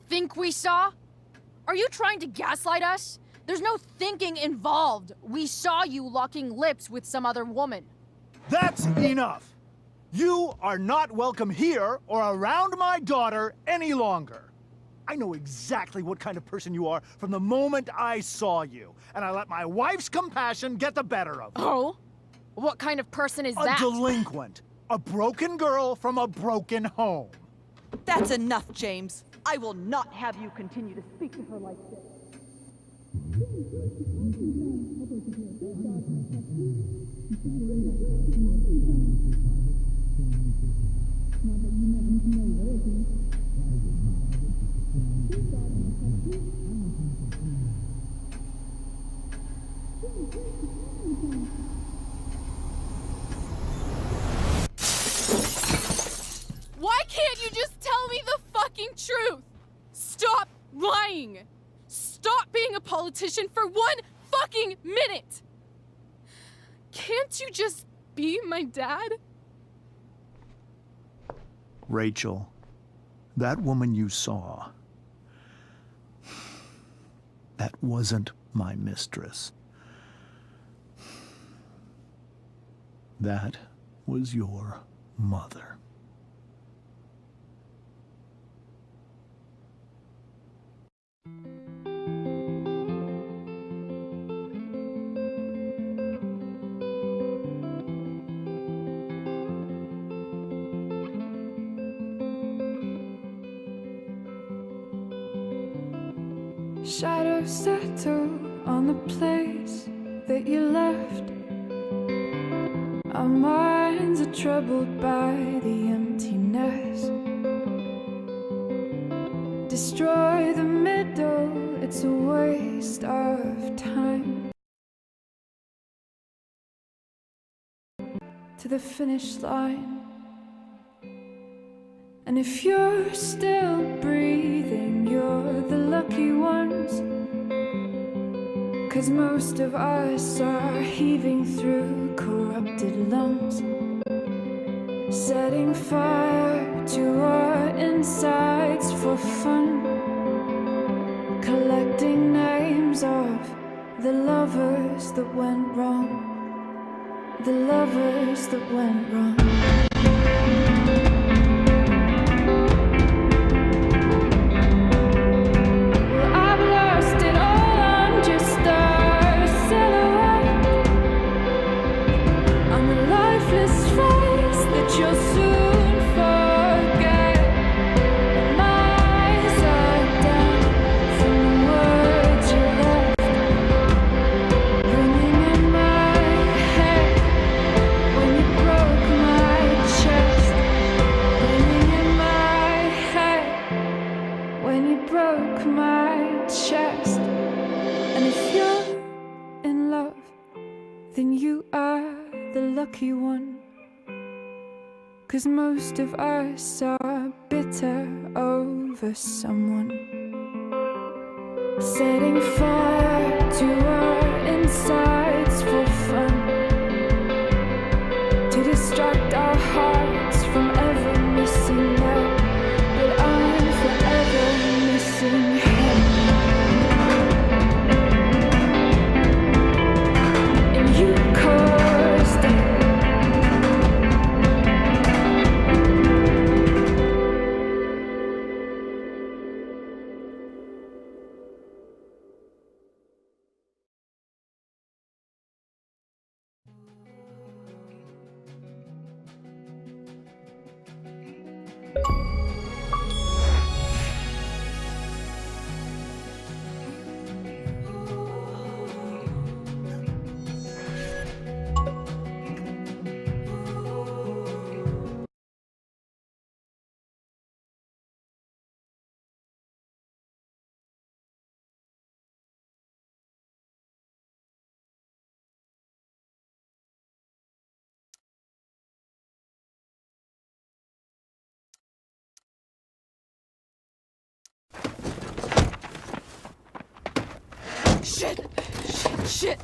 Think we saw? Are you trying to gaslight us? There's no thinking involved. We saw you locking lips with some other woman. That's enough! You are not welcome here or around my daughter any longer. I know exactly what kind of person you are from the moment I saw you, and I let my wife's compassion get the better of me. Oh? What kind of person is that? A delinquent. A broken girl from a broken home. That's enough, James. I will not have you continue to speak to her like this. Why can't you just tell me the fucking truth? Stop lying! Stop being a politician for 1 fucking minute! Can't you just be my dad? Rachel, that woman you saw, that wasn't my mistress. That was your mother. Shadows settle on the place that you left. Our minds are troubled by the emptiness. Destroy the middle, it's a waste of time. To the finish line. And if you're still breathing, you're the lucky ones. 'Cause most of us are heaving through corrupted lungs, setting fire to our insides for fun, collecting names of the lovers that went wrong, the lovers that went wrong. Lucky one, 'cause most of us are bitter over someone, setting fire to our insides for fun, to distract our hearts from ever missing that. But I'm forever missing him. And you caused it. Shit!